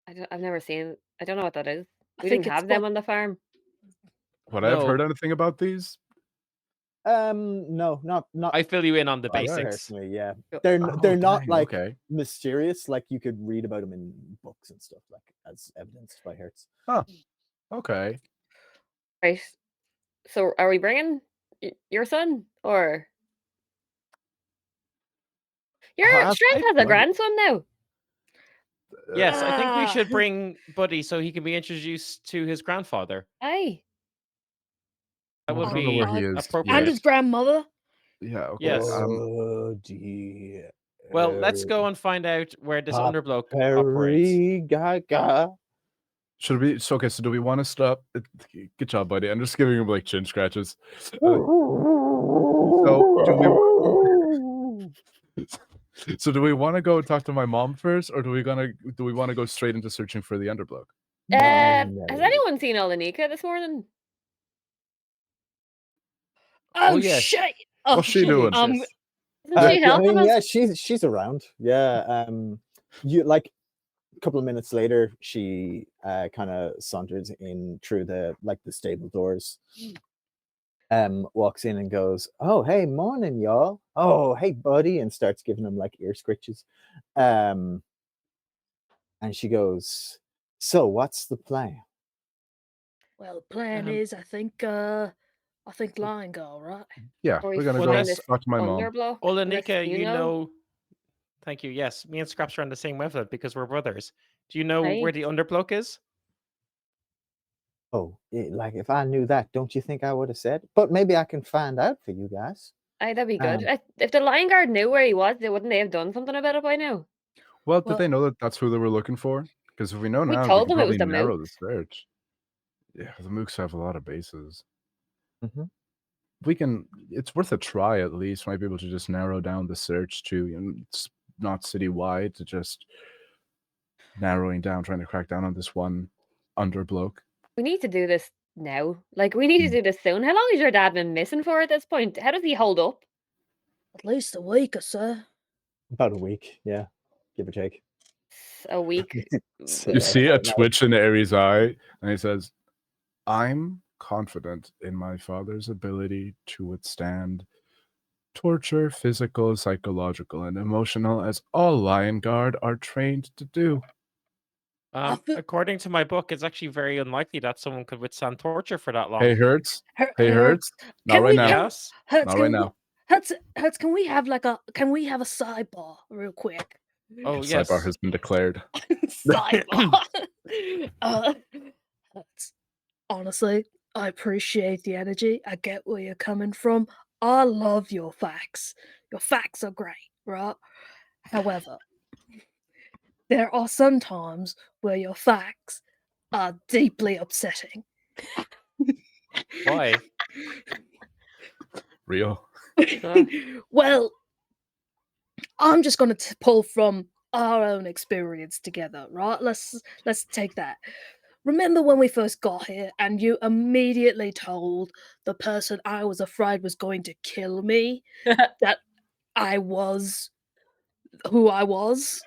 I've never seen. I don't know what that is. I We think didn't it's have them what- on the farm. Would I have No. heard anything about these? No, not I fill you in on the Alright. basics. personally. Yeah, Oh, they're Oh, not dang, like okay. mysterious. Like you could read about them in books and stuff, like as evidenced by Hertz. Okay. Right. So, are we bringing your son, or your Have Strength I has a bloody- grandson now? Yes, I think we Ah. should bring Buddy so he can be introduced to his grandfather. Aye. That I would don't know where be he is. appropriate. And his grandmother. Yeah. Okay. Yes. Oh dear. Well, let's go and find out where this Pop underbloke operates. Perry Gaga. Should we? So okay. So do we want to stop? Good job, buddy. I'm just giving him like chin scratches. So do we want to go talk to my mom first, or do we want to go straight into searching for the underbloke? Has No. anyone seen Olenika this morning? Oh yes. shit! What's she doing? Isn't Uh, she helping us? yeah, she's around. Yeah. You like a couple of minutes later, she kind of saunters in through the stable doors. Walks in and goes, "Oh, hey, morning, y'all. Oh, hey, buddy," and starts giving him like ear scritches. And she goes, "So, what's the plan?" Well, the plan is, I think Lion Girl, right? Yeah, Or we we're gonna Well, go find that's- this talk to my mom. underblock? Olanika, unless you know. Thank you. Yes, me and Scraps are on the same wavelength because we're brothers. Do you know Aye. where the underblock is? Oh, like if I knew that, don't you think I would have said? But maybe I can find out for you guys. Aye, that'd be good. If the Lion Guard knew where he was, wouldn't they have done something about it by now? Well, Well- did they know that that's who they were looking for? Because if we know We now, told we can them it was probably the narrow Mooks. the search. Yeah, the Mooks have a lot of bases. Mhm. We can. It's worth a try at least. Might be able to just narrow down the search to it's not citywide, to just narrowing down, trying to crack down on this one underbloke. We need to do this now. Like, we need to do this soon. How long has your dad been missing for at this point? How does he hold up? At least a week or so. About a week, yeah, give or take. A week. So, You see a right now- twitch in Aries' eye, and he says, "I'm confident in my father's ability to withstand torture, physical, psychological, and emotional, as all Lion Guard are trained to do." feel- According to my book, it's actually very unlikely that someone could withstand torture for that long. Hey, Hertz. Her- Hey, her- Hertz. Not Can right we- now. Yes. Hertz, Not can right we- now. Hertz, can we have a sidebar real quick? Oh, yes. Sidebar has been declared. Sidebar. Hertz, honestly, I appreciate the energy. I get where you're coming from. I love your facts. Your facts are great, right? However, there are some times where your facts are deeply upsetting. Why? Real. Well, I'm just going to pull from our own experience together, right? Let's take that. Remember when we first got here and you immediately told the person I was afraid was going to kill me that I was who I was?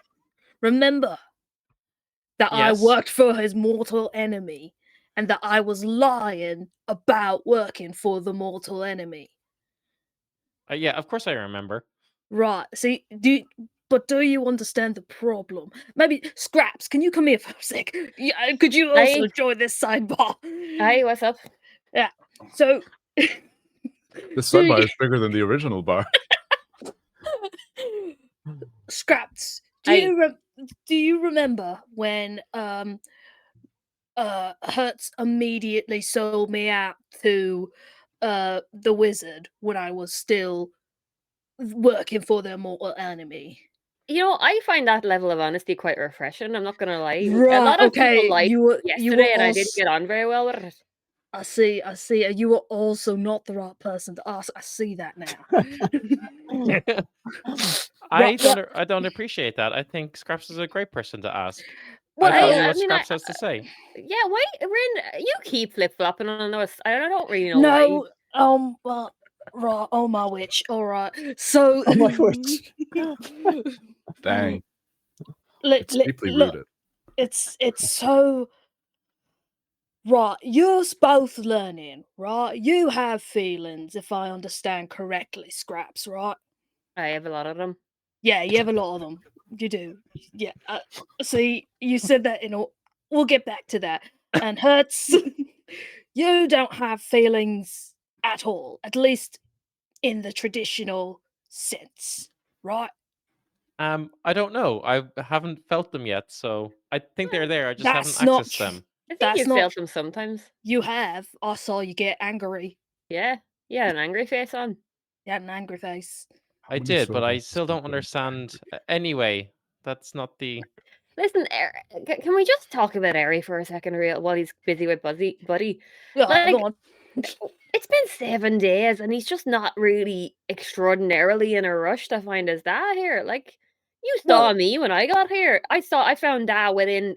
Remember that I Yes. worked for his mortal enemy and that I was lying about working for the mortal enemy. Yeah, of course I remember. Right. See, do you understand the problem? Maybe Scraps, can you come here for a sec? Yeah, could you also Aye. join this sidebar? Aye, what's up? So The do sidebar you- is bigger than the original bar. Scraps, Aye. do you remember when Hertz immediately sold me out to the wizard when I was still working for their mortal enemy? You know, I find that level of honesty quite refreshing. I'm not gonna lie. A Right, lot of okay, people liked you were yesterday, and I didn't also- get on very well with it. I see. You were also not the right person to ask. I see that now. I Right, don't appreciate that. I think Scraps is a great person to ask. Well, I value I what mean, Scraps has to say. Yeah, why, Rin? You keep flip flopping on us. I don't really know why. No, well, right. Oh my witch. All right. So. Oh my witch. Dang. Look, It's deeply look, rooted. it's so. Right, you're both learning, right? You have feelings, if I understand correctly, Scraps, right? I have a lot of them. Yeah, you have a lot of them. You do. Yeah. See, you said that we'll get back to that. And Hertz, you don't have feelings at all, at least in the traditional sense, right? I don't know. I haven't felt them yet, so I think they're there. I just haven't That's not accessed them. I think That's you've not felt them sometimes. You have. I saw you get angry. Yeah. Yeah, an angry face on. You had an angry face. I did, but I still don't understand. Anyway, that's not the. Listen, can we just talk about Eri for a second, real, while he's busy with Buddy? Yeah, Like, go on. it's been 7 days, and he's just not really extraordinarily in a rush to find his dad here. Like, you saw Well- me when I got here. I found dad within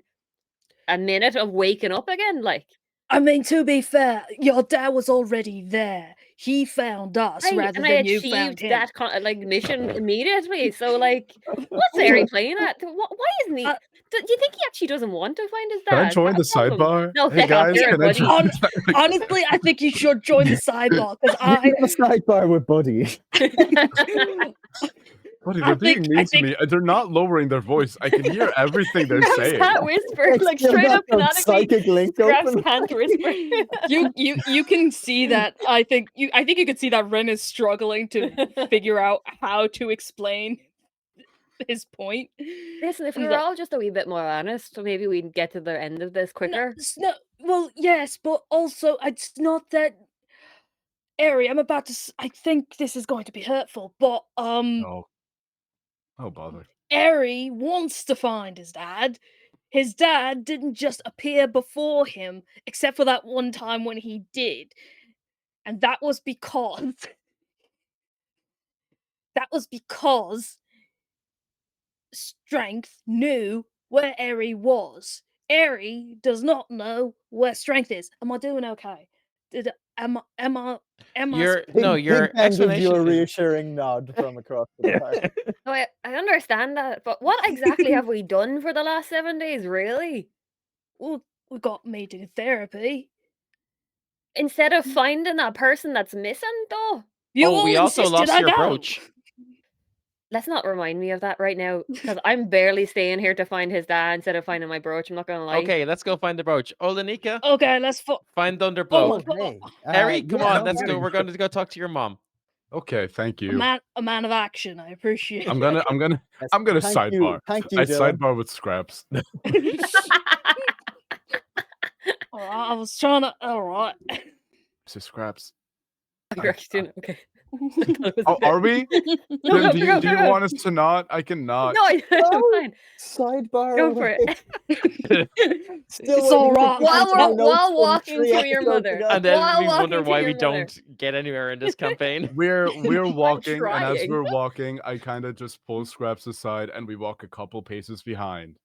a minute of waking up again. Like, I mean, to be fair, your dad was already there. He found us rather and I than you found achieved him. that mission immediately. So, like, what's Eri playing at? Why isn't he? Do you think he actually doesn't want to find his dad? Can I join the What's wrong with him? sidebar? No, Hey fuck off, guys, you're a can I buddy. join the sidebar? Honestly, I think you should join the sidebar because You're in a sidebar with Buddy. Buddy, I they're being think- mean I to me. They're not lowering their voice. I can hear everything they're Scraps saying. can't whisper, like Still straight got up that canonically. psychic link Scraps open. can't whisper. you can see that. I think you could see that Ren is struggling to figure out how to explain his point. Listen, if we And were the- all just a wee bit more honest, so maybe we'd get to the end of this quicker. No, well, yes, but also it's not that. Eri, I'm about to. I think this is going to be hurtful, but No. Oh, bother. Eri wants to find his dad. His dad didn't just appear before him, except for that one time when he did. And that was because Strength knew where Eri was. Eri does not know where Strength is. Am I doing okay? Am I Your Pig- no, your Pigpen gives you a explanation. is- reassuring nod from across the party. No, I understand that, but what exactly have we done for the last 7 days, really? Well, we got me doing therapy. Instead of finding that person that's missing, though? You Oh, all we also insisted lost I your go. brooch. Let's not remind me of that right now, because I'm barely staying here to find his dad instead of finding my brooch. I'm not gonna lie. Okay, let's go find the brooch. Olanika, Okay, let's find Oh Thunderblow. my God. hey. Eri, come yeah, on, no let's go. problem. We're going to go talk to your mom. Okay, thank a you. man of action. I appreciate. I'm gonna Yes, I'm gonna thank you- sidebar. Thank you, I Dylan. sidebar with Scraps. Alright, I was trying to. All right. So Scraps. You're actually doing okay. Oh, are we? No, Then do you, go, do you go. want us to not? I cannot. No, I'm fine. Sidebar. Go for it. Still It's all waiting to right. get into my While notes from walking 3 to your episodes mother. ago. And then While we walking wonder to why your we mother. don't get anywhere in this campaign. We're walking, and as trying. we're walking, I kind of just pull Scraps aside, and we walk a couple paces behind.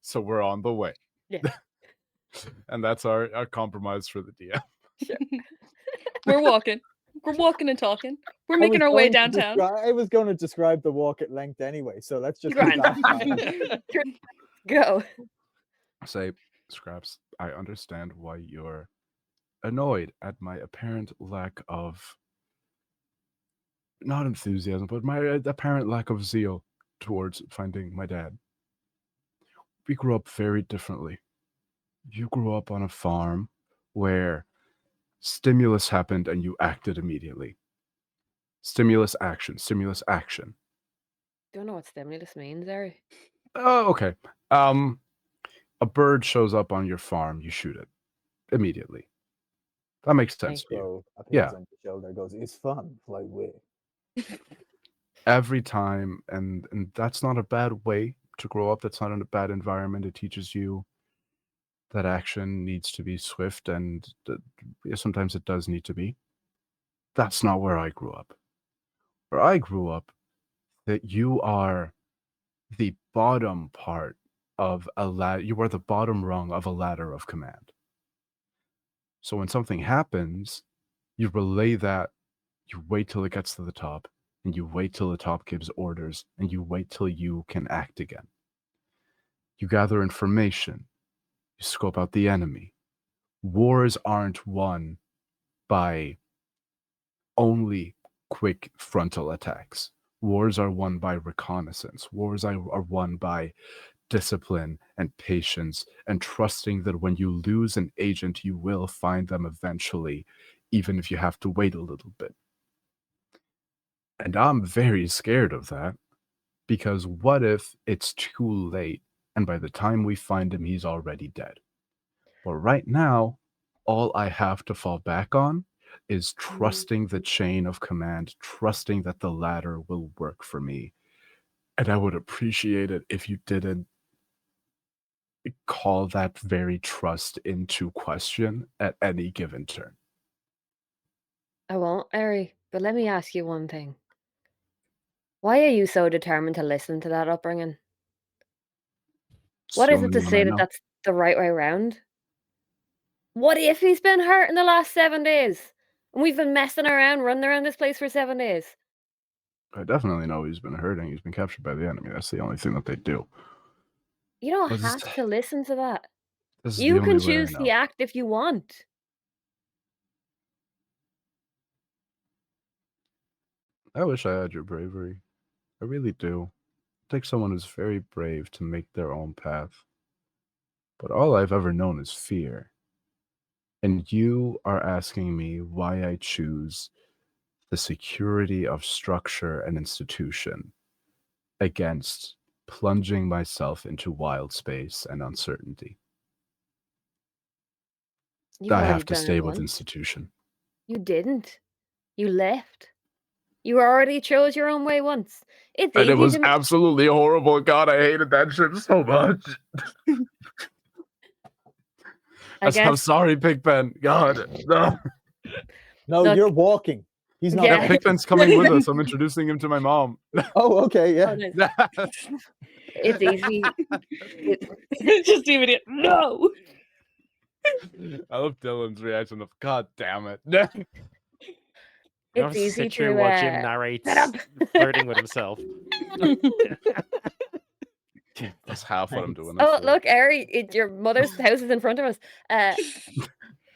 So we're on the way. Yeah. And that's our compromise for the DM. We're walking. We're walking and talking. We're I making was our way going to downtown. I was going to describe the walk at length anyway, so let's just Grand. keep that fine. Go. Say, Scraps, I understand why you're annoyed at my apparent lack of not enthusiasm, but my apparent lack of zeal towards finding my dad. We grew up very differently. You grew up on a farm where stimulus happened and you acted immediately. Stimulus action, stimulus action. Don't know what stimulus means, Eri. Oh, okay. A bird shows up on your farm, you shoot it immediately. That makes sense to you. So appears Yeah. on your shoulder, goes, "It's fun, fly away." Every time, and that's not a bad way to grow up. That's not in a bad environment. It teaches you that action needs to be swift, and sometimes it does need to be. That's not where I grew up. Where I grew up, that you are the bottom part of a ladder. You are the bottom rung of a ladder of command. So when something happens, you relay that, you wait till it gets to the top, and you wait till the top gives orders, and you wait till you can act again. You gather information, you scope out the enemy, Wars aren't won by only quick frontal attacks. Wars are won by reconnaissance. Wars are won by discipline and patience and trusting that when you lose an agent, you will find them eventually, even if you have to wait a little bit. And I'm very scared of that, because what if it's too late and by the time we find him, he's already dead? But right now, all I have to fall back on is trusting the chain of command, trusting that the ladder will work for me. And I would appreciate it if you didn't call that very trust into question at any given turn. I won't, Eri, but let me ask you one thing. Why are you so determined to listen to that upbringing? What is it to say that that's the right way around? What if he's been hurt in the last 7 days? And we've been messing around, running around this place for 7 days? I definitely know he's been hurting. He's been captured by the enemy. That's the only thing that they do. You don't But have to listen to that. This is the You only can way I choose know. the act if you want. I wish I had your bravery. I really do. It takes someone who's very brave to make their own path. But all I've ever known is fear. And you are asking me why I choose the security of structure and institution against plunging myself into wild space and uncertainty. You've I already have to done stay it with once. institution. You didn't. You left. You already chose your own way once. It's And easy it was to absolutely horrible. God, I hated that ship so much. I'm guess. sorry, Pigpen. God, no. No, Look- you're walking. He's not. Yeah. Yeah, Pigpen's coming with us. I'm introducing him to my mom. Oh, okay, yeah. Oh, nice. It's easy. Just immediate. No. I love Dylan's reaction of "God damn it!" You have It's to easy sit through to what Jim narrates shut up. flirting with himself. That's half what I'm Thanks. doing. Oh, That's look, Eri, your mother's house is in front of us.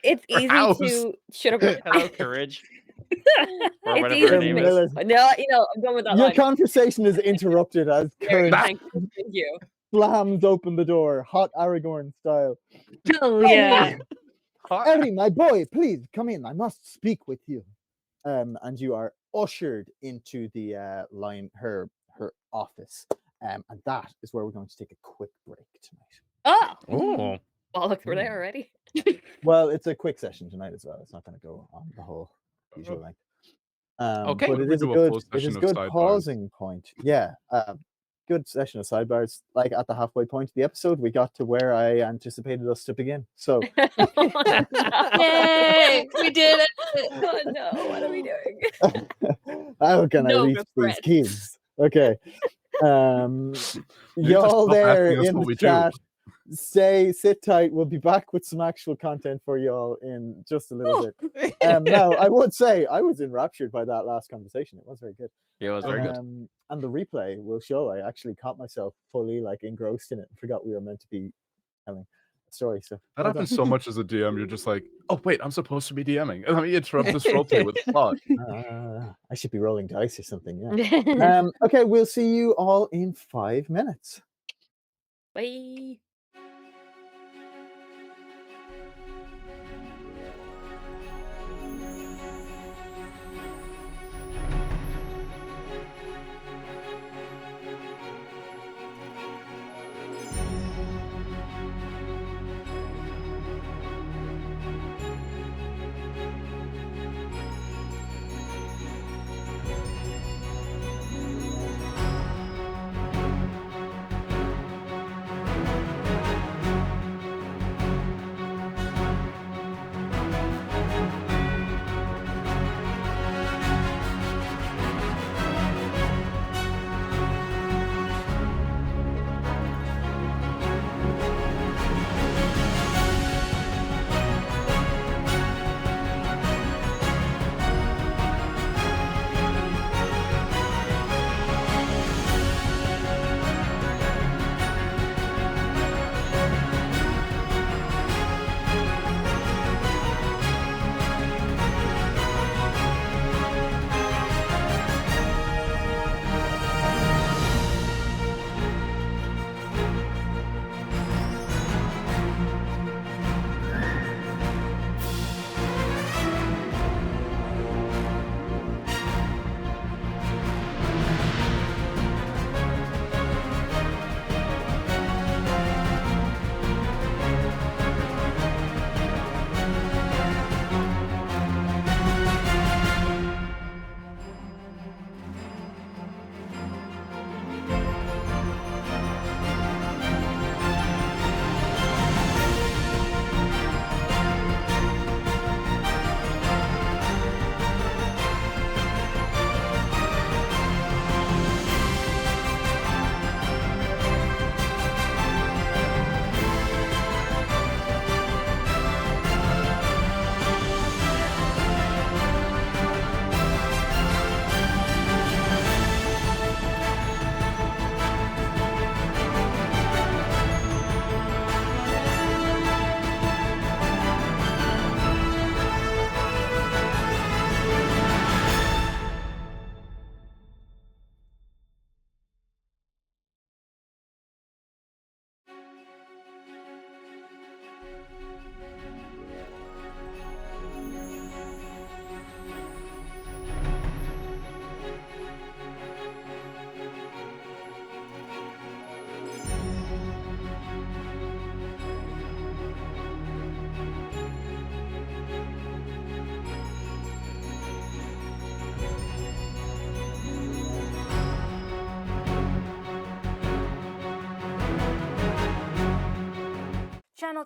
It's Her easy house. to shut up. Hello, courage. Or It's whatever easy her Sir name to- is. Miller, No, I'm done with that your line. conversation is interrupted as Eri, Kern thank you. slams open the door, hot Aragorn style. Oh yeah. Harry, my boy, please come in. I must speak with you. And you are ushered into the her office. And that is where we're going to take a quick break tonight. Oh. Oh, Bollocks, we're there already. Well, it's a quick session tonight as well. It's not going to go on the whole usual length. Okay. But We it is a do a full good, it session is of good sidebars. pausing point. Yeah, good session of sidebars. Like at the halfway point of the episode, we got to where I anticipated us to begin. So Oh, no. Yay! We did it. Oh no, what are we doing? how can I No reach these regrets. kids? Okay. Maybe Y'all just stop there asking us in what the we do. chat, sit tight. We'll be back with some actual content for y'all in just a little bit. Now, I would say I was enraptured by that last conversation. It was very good. yeah, it was very good. And the replay will show I actually caught myself fully like engrossed in it and forgot we were meant to be telling a story. So That well happens so much as a DM. You're just like, oh wait, I'm supposed to be DMing. Let me interrupt this roleplay with plot. done. I should be rolling dice or something. Yeah. Okay, we'll see you all in 5 minutes. Bye.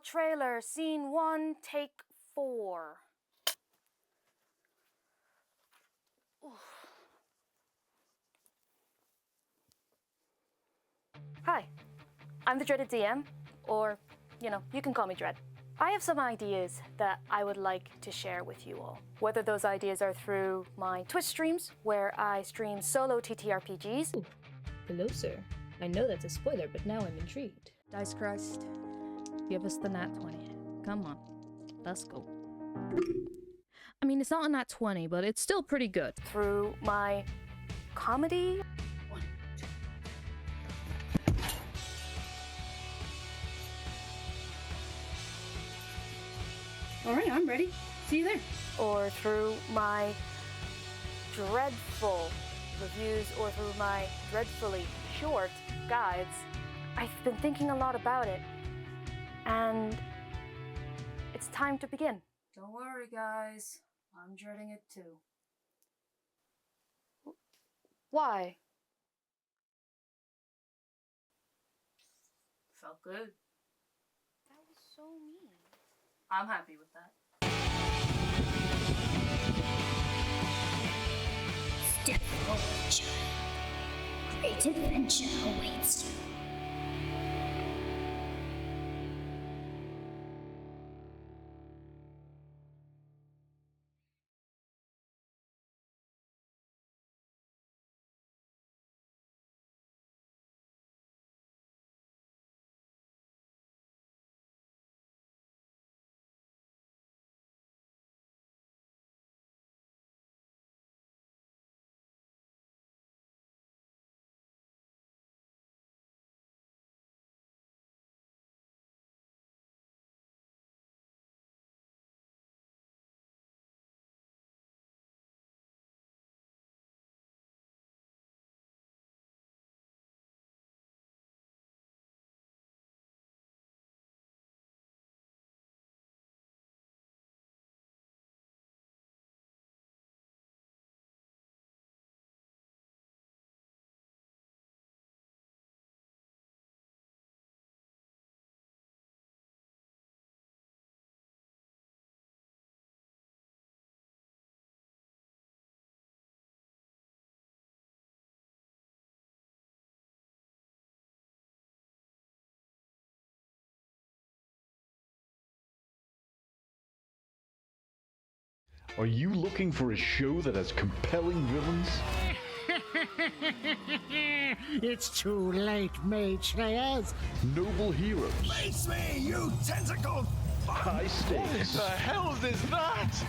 trailer, scene 1, take 4. Hi, I'm the Dreaded DM, or, you can call me Dread. I have some ideas that I would like to share with you all. Whether those ideas are through my Twitch streams, where I stream solo TTRPGs. Ooh. Hello, sir. I know that's a spoiler, but now I'm intrigued. Dice Christ, give us the nat 20. Come on, let's go. I mean, it's not a nat 20, but it's still pretty good. Through my comedy. All right, I'm ready. See you there. Or through my dreadful reviews, or through my dreadfully short guides. I've been thinking a lot about it, and it's time to begin. Don't worry, guys. I'm dreading it too. Why? Felt good. That was so mean. I'm happy with that. Step forward, child. Great adventure awaits you. Are you looking for a show that has compelling villains? It's too late, Mage Slayers. Noble heroes? Face me, you tentacle! High stakes? What the hell is that?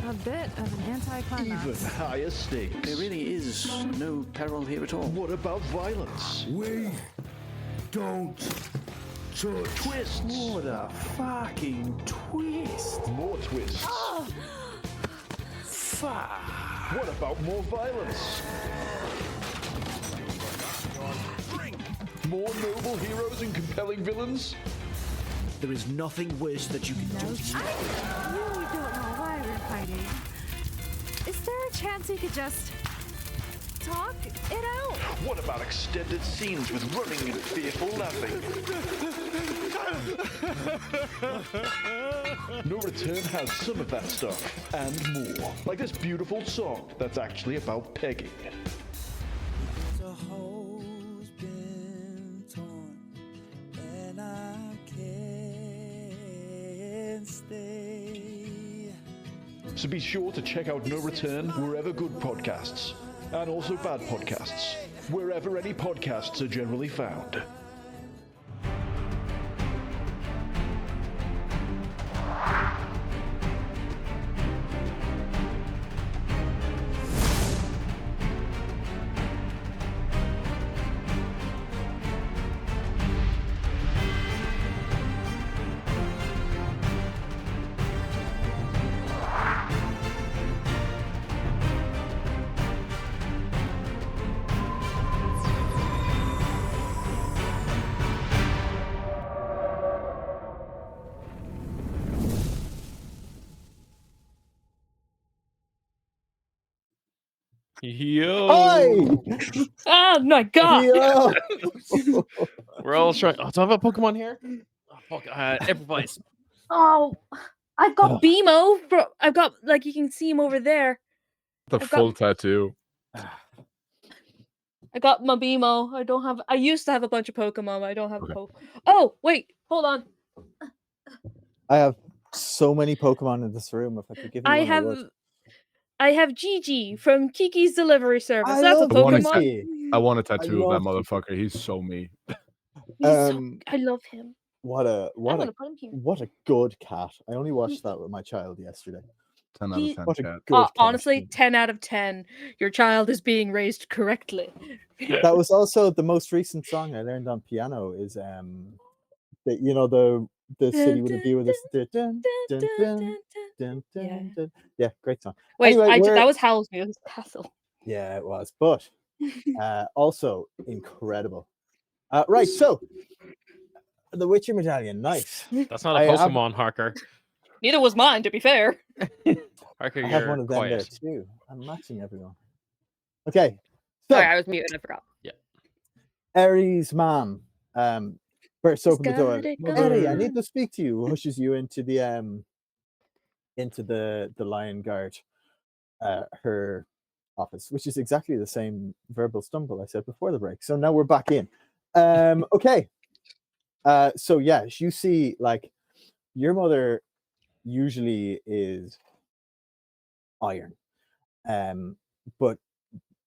A bit of an anticlimax. Even higher stakes? There really is no peril here at all. What about violence? We don't touch. Twists? What a fucking twist! More twists. Oh. Fuck. What about more violence? More noble heroes and compelling villains? There is nothing worse that you can do to me. I really don't know why we're fighting. Is there a chance we could just talk it out? What about extended scenes with running and fearful laughing? No Return has some of that stuff, and more. Like this beautiful song that's actually about pegging. The hole's been torn, and I can't stay. So be sure to check out No Return wherever good podcasts, and also bad podcasts, wherever any podcasts are generally found. Yo! Hi! Oh my god! Yo! We're all trying. Oh, do I have a Pokemon here? Fuck, improvise. Oh, I've got BMO. I've got like you can see him over there. The I've full got- tattoo. I got my BMO. I don't have. I used to have a bunch of Pokemon. I don't have Okay. a Pokemon. Oh wait, hold on. I have so many Pokemon in this room. If I could give you I one, I would. have Gigi from Kiki's Delivery Service. I That's a love Pokemon. Gigi. I want a tattoo of that love motherfucker. He's so me. I love him. What a I'm what a gonna put him here. what a good cat. I only watched that with my child yesterday. 10 out of 10 What a chat. good cat. Honestly, 10 out of 10. Your child is being raised correctly. That was also the most recent song I learned on piano. Is the city with a view of this. Yeah, great song. Wait, Anyway, that was Howl's Music Castle. Yeah, it was, but also incredible. Right, so the Witcher medallion, nice. That's not a Pokemon, Harker. Neither was mine, to be fair. Harker, I have you're one of them there quiet. too. I'm matching everyone. Okay, so Sorry, I was muted. I forgot. Yeah. Aries' mom bursts open the door. got it Eri, I going. need to speak to you. Rushes you into the Lion Guard, her office, which is exactly the same verbal stumble I said before the break. So now we're back in. Okay. So yeah, you see, like, your mother usually is iron, but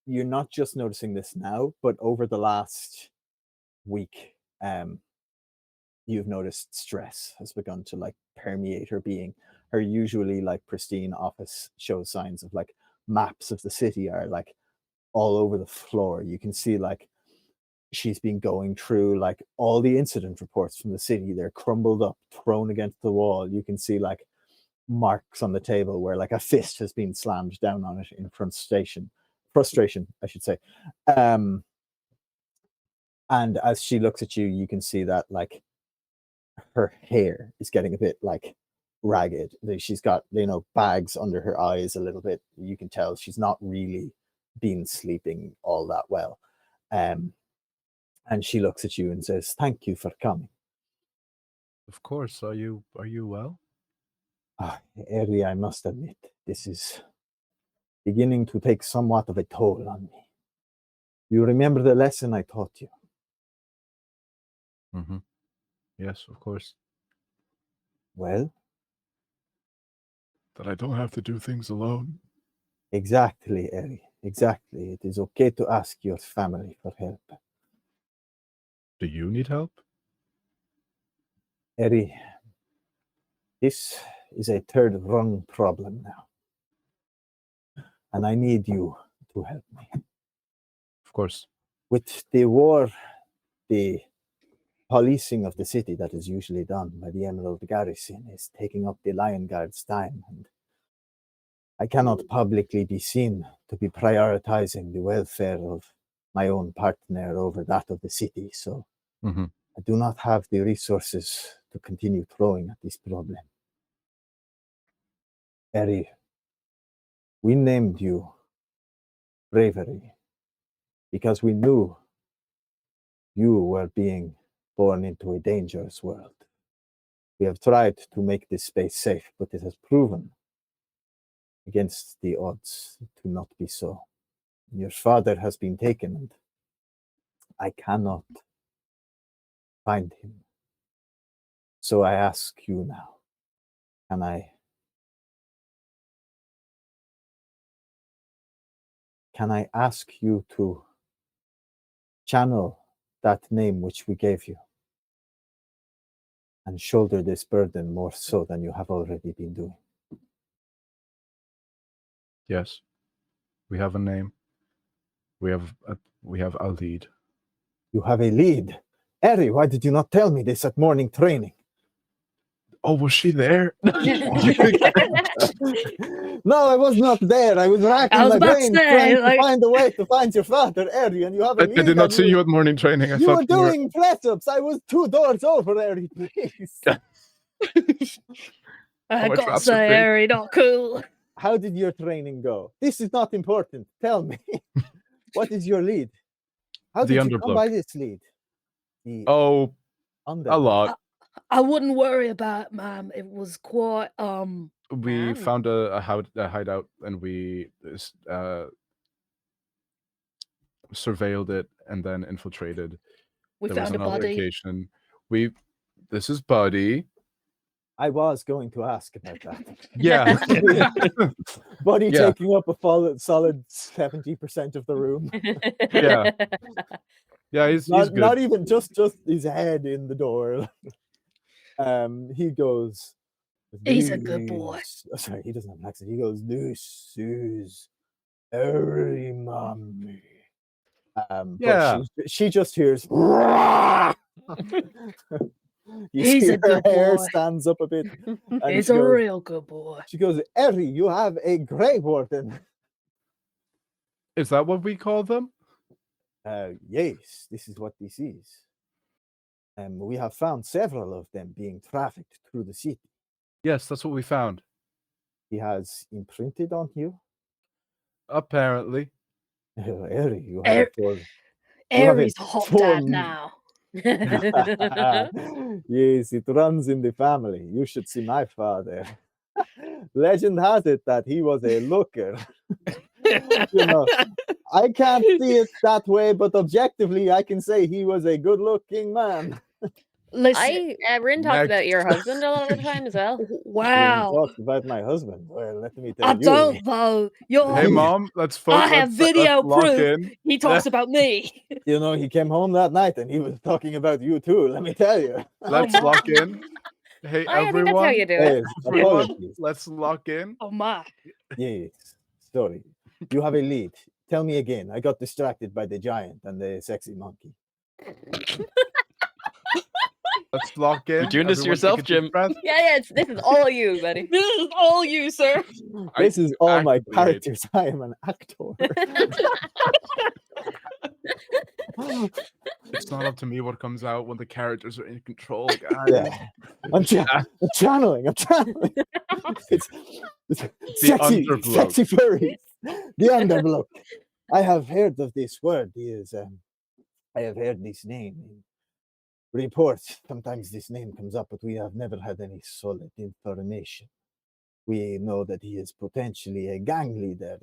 you're not just noticing this now, but over the last week, you've noticed stress has begun to like permeate her being. Her usually like pristine office shows signs of like maps of the city are like all over the floor. You can see like she's been going through like all the incident reports from the city. They're crumbled up, thrown against the wall. You can see like marks on the table where like a fist has been slammed down on it in frustration, I should say. And as she looks at you, you can see that like her hair is getting a bit like ragged. She's got, bags under her eyes a little bit. You can tell she's not really been sleeping all that well. And she looks at you and says, "Thank you for coming." Of course. Are you well? Eri, I must admit, this is beginning to take somewhat of a toll on me. You remember the lesson I taught you? Mm-hmm. Yes, of course. Well? That I don't have to do things alone. Exactly, Eri. Exactly. It is okay to ask your family for help. Do you need help? Eri, this is a third rung problem now. And I need you to help me. Of course. With the war, the policing of the city that is usually done by the Emerald Garrison is taking up the Lion Guard's time, and I cannot publicly be seen to be prioritizing the welfare of my own partner over that of the city, so I do not have the resources to continue throwing at this problem. Eri, we named you Bravery because we knew you were being born into a dangerous world. We have tried to make this space safe, but it has proven against the odds to not be so. Your father has been taken, and I cannot find him. So I ask you now, can I ask you to channel that name which we gave you and shoulder this burden more so than you have already been doing? Yes. We have a name. We have a lead. You have a lead. Eri, why did you not tell me this at morning training? Oh, was she there? No, I was not there. I was racking my brain trying to find a way to find your father, Eri, and you have a I lead. did not see you at morning training. I You thought were doing press-ups. I was 2 doors over, Eri, please. I gotta say, Eri, not cool. How did your training go? This is not important. Tell me. What is your lead? How did you come by this lead? A lot. I wouldn't worry about it, ma'am. It was quite We Ma'am. found a hideout, and we surveilled it and then infiltrated. we There was found a another body. location. This is Buddy. I was going to ask about that. Yeah. Buddy Yeah. taking up a solid 70% of the room. Yeah. Yeah, he's Not good. even just his head in the door. He goes. He's a good boy. Sorry, he doesn't have an accent. He goes, "This is Harry, mommy." Yeah. But she just hears. You He's see a her good hair boy. stands up a bit. And He's she a goes, real good boy. She goes, "Harry, you have a grey warden." Is that what we call them? Yes, this is what this is. We have found several of them being trafficked through the city. Yes, that's what we found. He has imprinted on you. Apparently. Harry, you have Aries hot dad now. Yes, it runs in the family. You should see my father. Legend has it that he was a looker. You know, I can't see it that way, but objectively, I can say he was a good-looking man. Listen, Rin talks about your husband a lot of the time as well. Wow. Talks about my husband. Well, let me tell I you. don't though. Your Hey, husband- Mom, let's focus. I have video let's lock proof. in. He talks about me. You know, he came home that night and he was talking about you too. Let me tell you. Let's lock in. Hey, I think that's how everyone. you do it. Yes, Everyone, apologies. let's lock in. Oh my. Yes. Sorry. You have a lead. Tell me again. I got distracted by the giant and the sexy monkey. Let's lock in. You're doing this to Everyone yourself, take a deep Jim. breath. Yeah, this is all you, buddy. This is all you, sir. This is all my actively hate- characters. I am an actor. It's not up to me what comes out when the characters are in control, guys. Yeah. I'm channeling. It's sexy, underbloat. sexy furries. The underbloat. I have heard of this word. I have heard this name in reports. Sometimes this name comes up, but we have never had any solid information. We know that he is potentially a gang leader,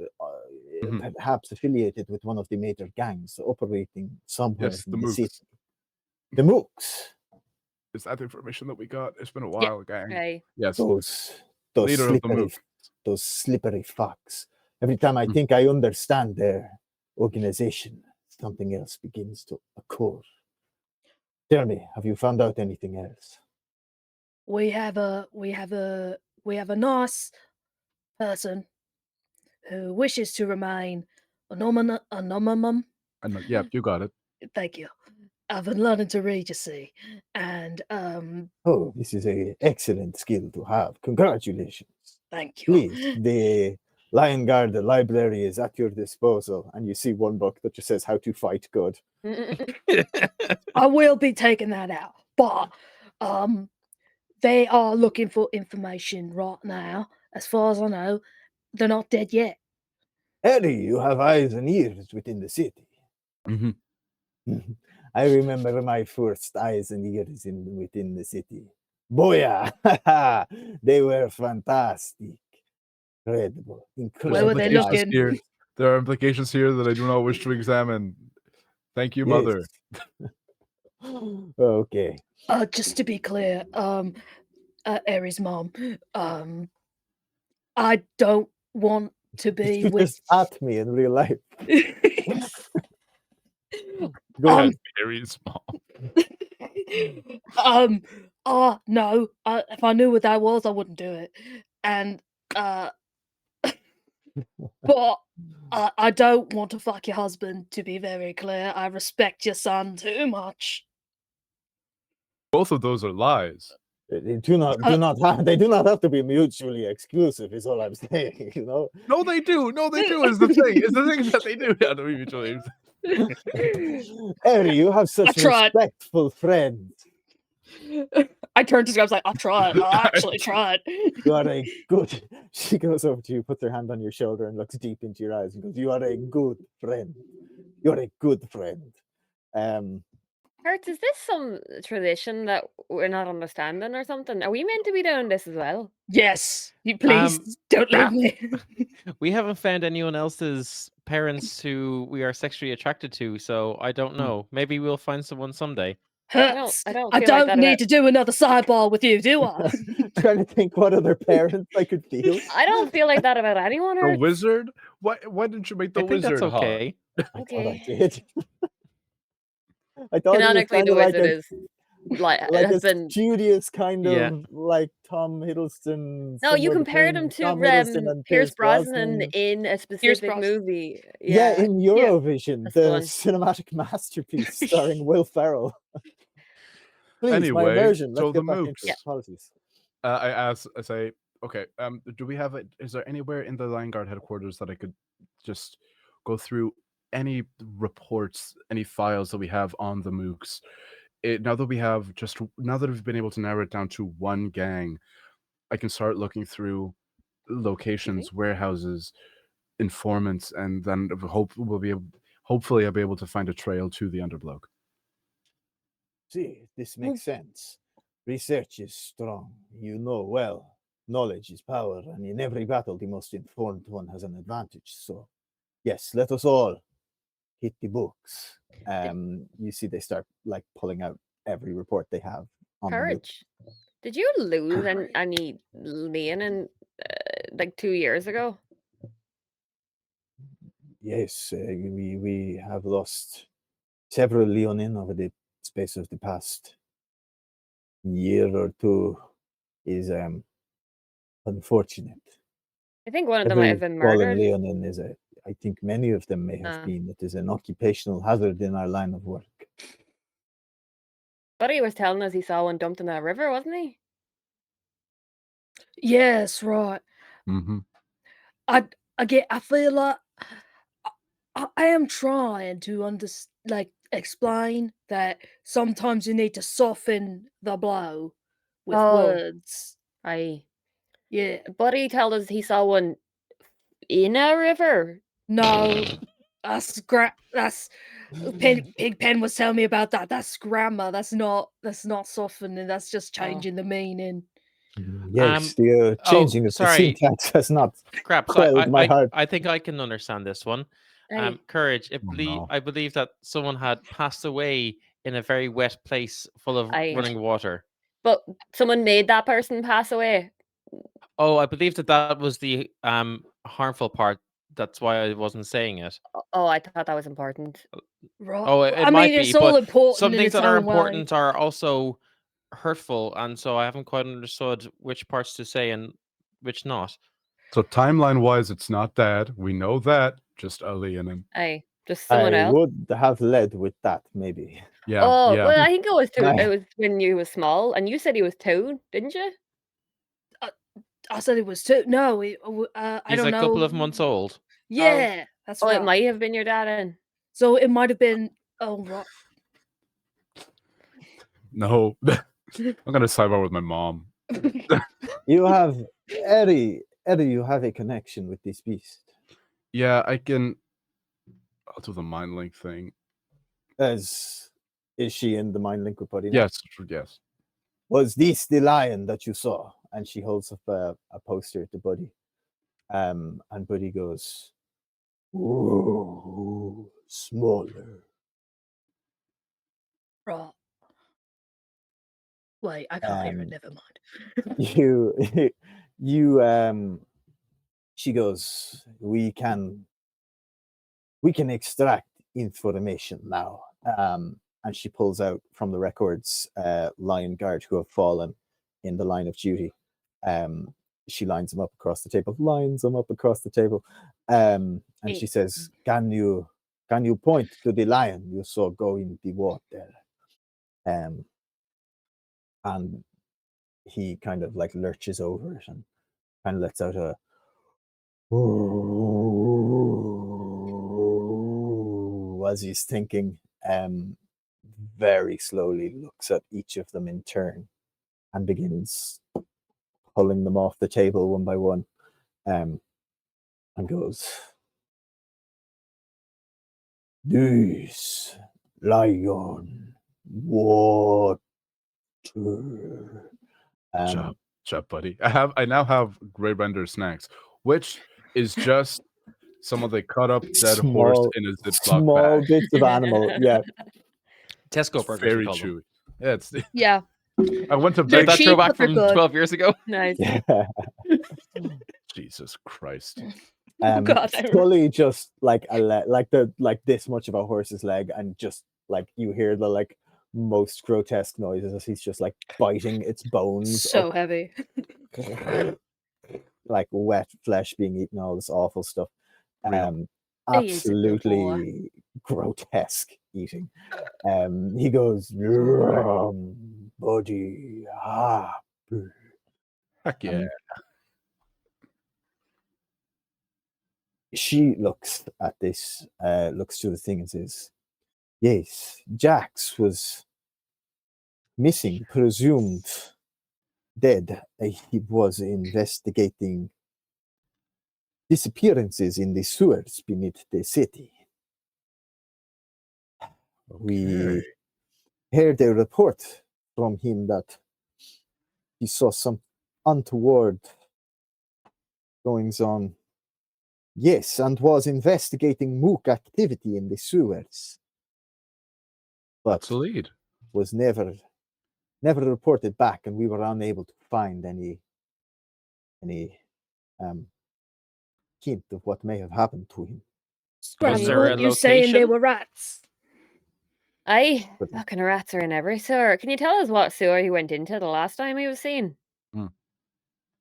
perhaps affiliated with one of the major gangs operating somewhere Yes, in the the Mooks. city. The Mooks. Is that the information that we got? It's been a while, gang. Okay. Yes. Those Leader of the slippery, Mooks. those slippery fucks. Every time I think I understand their organization, something else begins to occur. Tell me, have you found out anything else? We have a nice person who wishes to remain anonymous. Yeah, you got it. Thank you. I've been learning to read, you see, and Oh, this is an excellent skill to have. Congratulations. thank you. Please, the Lion Guard library is at your disposal, and you see one book that just says how to fight good. I will be taking that out, but they are looking for information right now. As far as I know, they're not dead yet. Eddie, you have eyes and ears within the city. I remember my first eyes and ears within the city. Boya! They were fantastic. Incredible. Where were they looking? There are implications here that I do not wish to examine. Thank you, Mother. Okay. Just to be clear, Aries' mom, I don't want to be You with. just at me in real life. Go ahead. Very small. No. If I knew what that was, I wouldn't do it. And but I don't want to fuck your husband. To be very clear, I respect your son too much. Both of those are lies. They do not have to be mutually exclusive, is all I'm saying, you know? No, they do. No, they do. Is the thing. It's the thing that they do. Yeah, no, mutually. Eri, you have such tried. respectful friends. I turned to her, I was like, I tried. I actually tried. You are a good. She goes over to you, puts her hand on your shoulder, and looks deep into your eyes, and goes, "You are a good friend. You're a good friend." Hertz, is this some tradition that we're not understanding or something? Are we meant to be doing this as well? Yes, you please don't leave me. We haven't found anyone else's parents who we are sexually attracted to, so I don't know. Maybe we'll find someone someday. Hurts. I don't I feel like don't that need about. to do another sidebar with you, do I? Trying to think what other parents I could feel. I don't feel like that about anyone. The Hertz. wizard? Why didn't you make the I think wizard that's hot? okay. I thought I Okay. did. I thought he was Canonically, kind the of like wizard a is like like a has been. studious kind Yeah. of like Tom Hiddleston. No, you somewhere compared between him to Tom Hiddleston and Pierce Pierce Brosnan Brosnan. in a specific Brosnan. movie. Yeah, Yeah, in Eurovision, that's the the one. cinematic masterpiece starring Will Ferrell. Please, my Anyway, immersion. Let's so the get back into mooks. it. Apologies. I say, okay, do we have is there anywhere in the Lion Guard headquarters that I could just go through any reports, any files that we have on the mooks? Now that we've been able to narrow it down to one gang, I can start looking through locations, warehouses, informants, and then hopefully I'll be able to find a trail to the underblock. See, this makes sense. Research is strong. You know well. Knowledge is power, and in every battle, the most informed one has an advantage. So, yes, let us all hit the books. You see, they start like pulling out every report they have on the book. Courage. Did you lose any leaning like 2 years ago? Yes, we have lost several Leonin over the space of the past year or two. Is unfortunate. I think one of them might have been murdered. Leonin is I think many of them may have been. It is an occupational hazard in our line of work. Buddy was telling us he saw one dumped in that river, wasn't he? Yes, right. Mm-hmm. I feel like I am trying to explain that sometimes you need to soften the blow with words. Aye. Yeah. Buddy told us he saw one in a river. No, that's Pig Pen was telling me about that. That's grammar. That's not softening. That's just changing the meaning. Yes, the changing of the syntax has not quelled my heart. I think I can understand this one. Courage. I believe that someone had passed away in a very wet place full of running water. But someone made that person pass away. Oh, I believe that was the harmful part. That's why I wasn't saying it. Oh, I thought that was important. Right. Oh, it I might mean, it's be, all but important. some in things its that are own way. important are also hurtful, and so I haven't quite understood which parts to say and which not. So timeline-wise, it's not Dad. We know that. Just Ali and him. Aye, just someone else. I would have led with that, maybe. Yeah. Oh, yeah. well, I think it was two. Right. It was when you was small, and you said he was 2, didn't you? I said it was 2. No, I He's don't a know. couple of months old. Yeah, that's right. It might have been your dad then. So it might have been. Oh, right. No, I'm gonna sidebar with my mom. You have Eddie. You have a connection with this beast. Yeah, I can. I'll do the mind link thing. Is she in the mind link with Buddy? Yes. Was this the lion that you saw? And she holds up a poster to Buddy. And Buddy goes, "Ooh, smaller." Right. Wait, I can't hear it. Never mind. She goes, we can extract information now. And she pulls out from the records Lion Guard who have fallen in the line of duty. She lines them up across the table. And she says, can you point to the lion you saw go in the water? And he kind of like lurches over it and kind of lets out a as he's thinking, very slowly looks at each of them in turn and begins pulling them off the table one by one, and goes, "This lion water. Chop, buddy. I now have Grey Render snacks, which is just some of the cut up dead horse in a Ziploc small bag. bits of animal. Yeah, Tesco burgers, we Very call them. chewy. Yeah, it's. Yeah. I went to They're That cheap, throwback but they're from good. 12 years ago. Nice. yeah. Jesus Christ. God, I Fully just like like this much of a horse's leg, and just like you hear the like most grotesque noises as he's just like biting its bones, So heavy. like wet flesh being eaten, all this awful stuff. Real. He is a good boy. Absolutely grotesque eating. He goes, "Yum, buddy, Heck yeah. She looks at this, looks through the thing and says, yes, Jax was missing, presumed dead. He was investigating disappearances in the sewers beneath the city. We heard a report from him that he saw some untoward goings on. Yes, and was investigating mook activity in the sewers. But That's a lead. was never reported back, and we were unable to find any hint of what may have happened to him. Granny, there a weren't you saying they location? were rats? Aye, fucking rats are in every sewer. Can you tell us what sewer he went into the last time he was seen?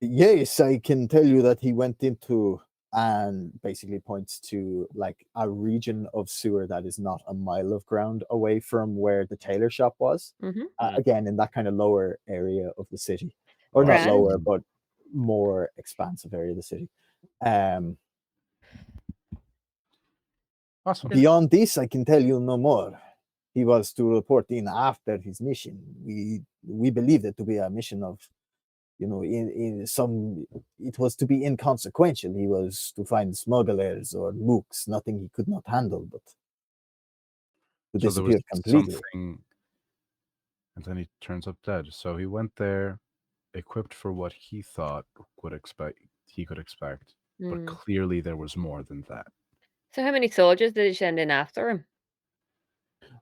Yes, I can tell you that he went into, and basically points to like a region of sewer that is not a mile of ground away from where the tailor shop was. Again, in that kind of lower area of the city, or not Grand. lower, but more expansive area of the city. Awesome. Beyond this, I can tell you no more. He was to report in after his mission. We believed it to be a mission of, in some, it was to be inconsequential. He was to find smugglers or mooks, nothing he could not handle, but to So there was disappear completely. something, and then he turns up dead. So he went there, equipped for what he thought he could expect, but clearly there was more than that. So how many soldiers did he send in after him?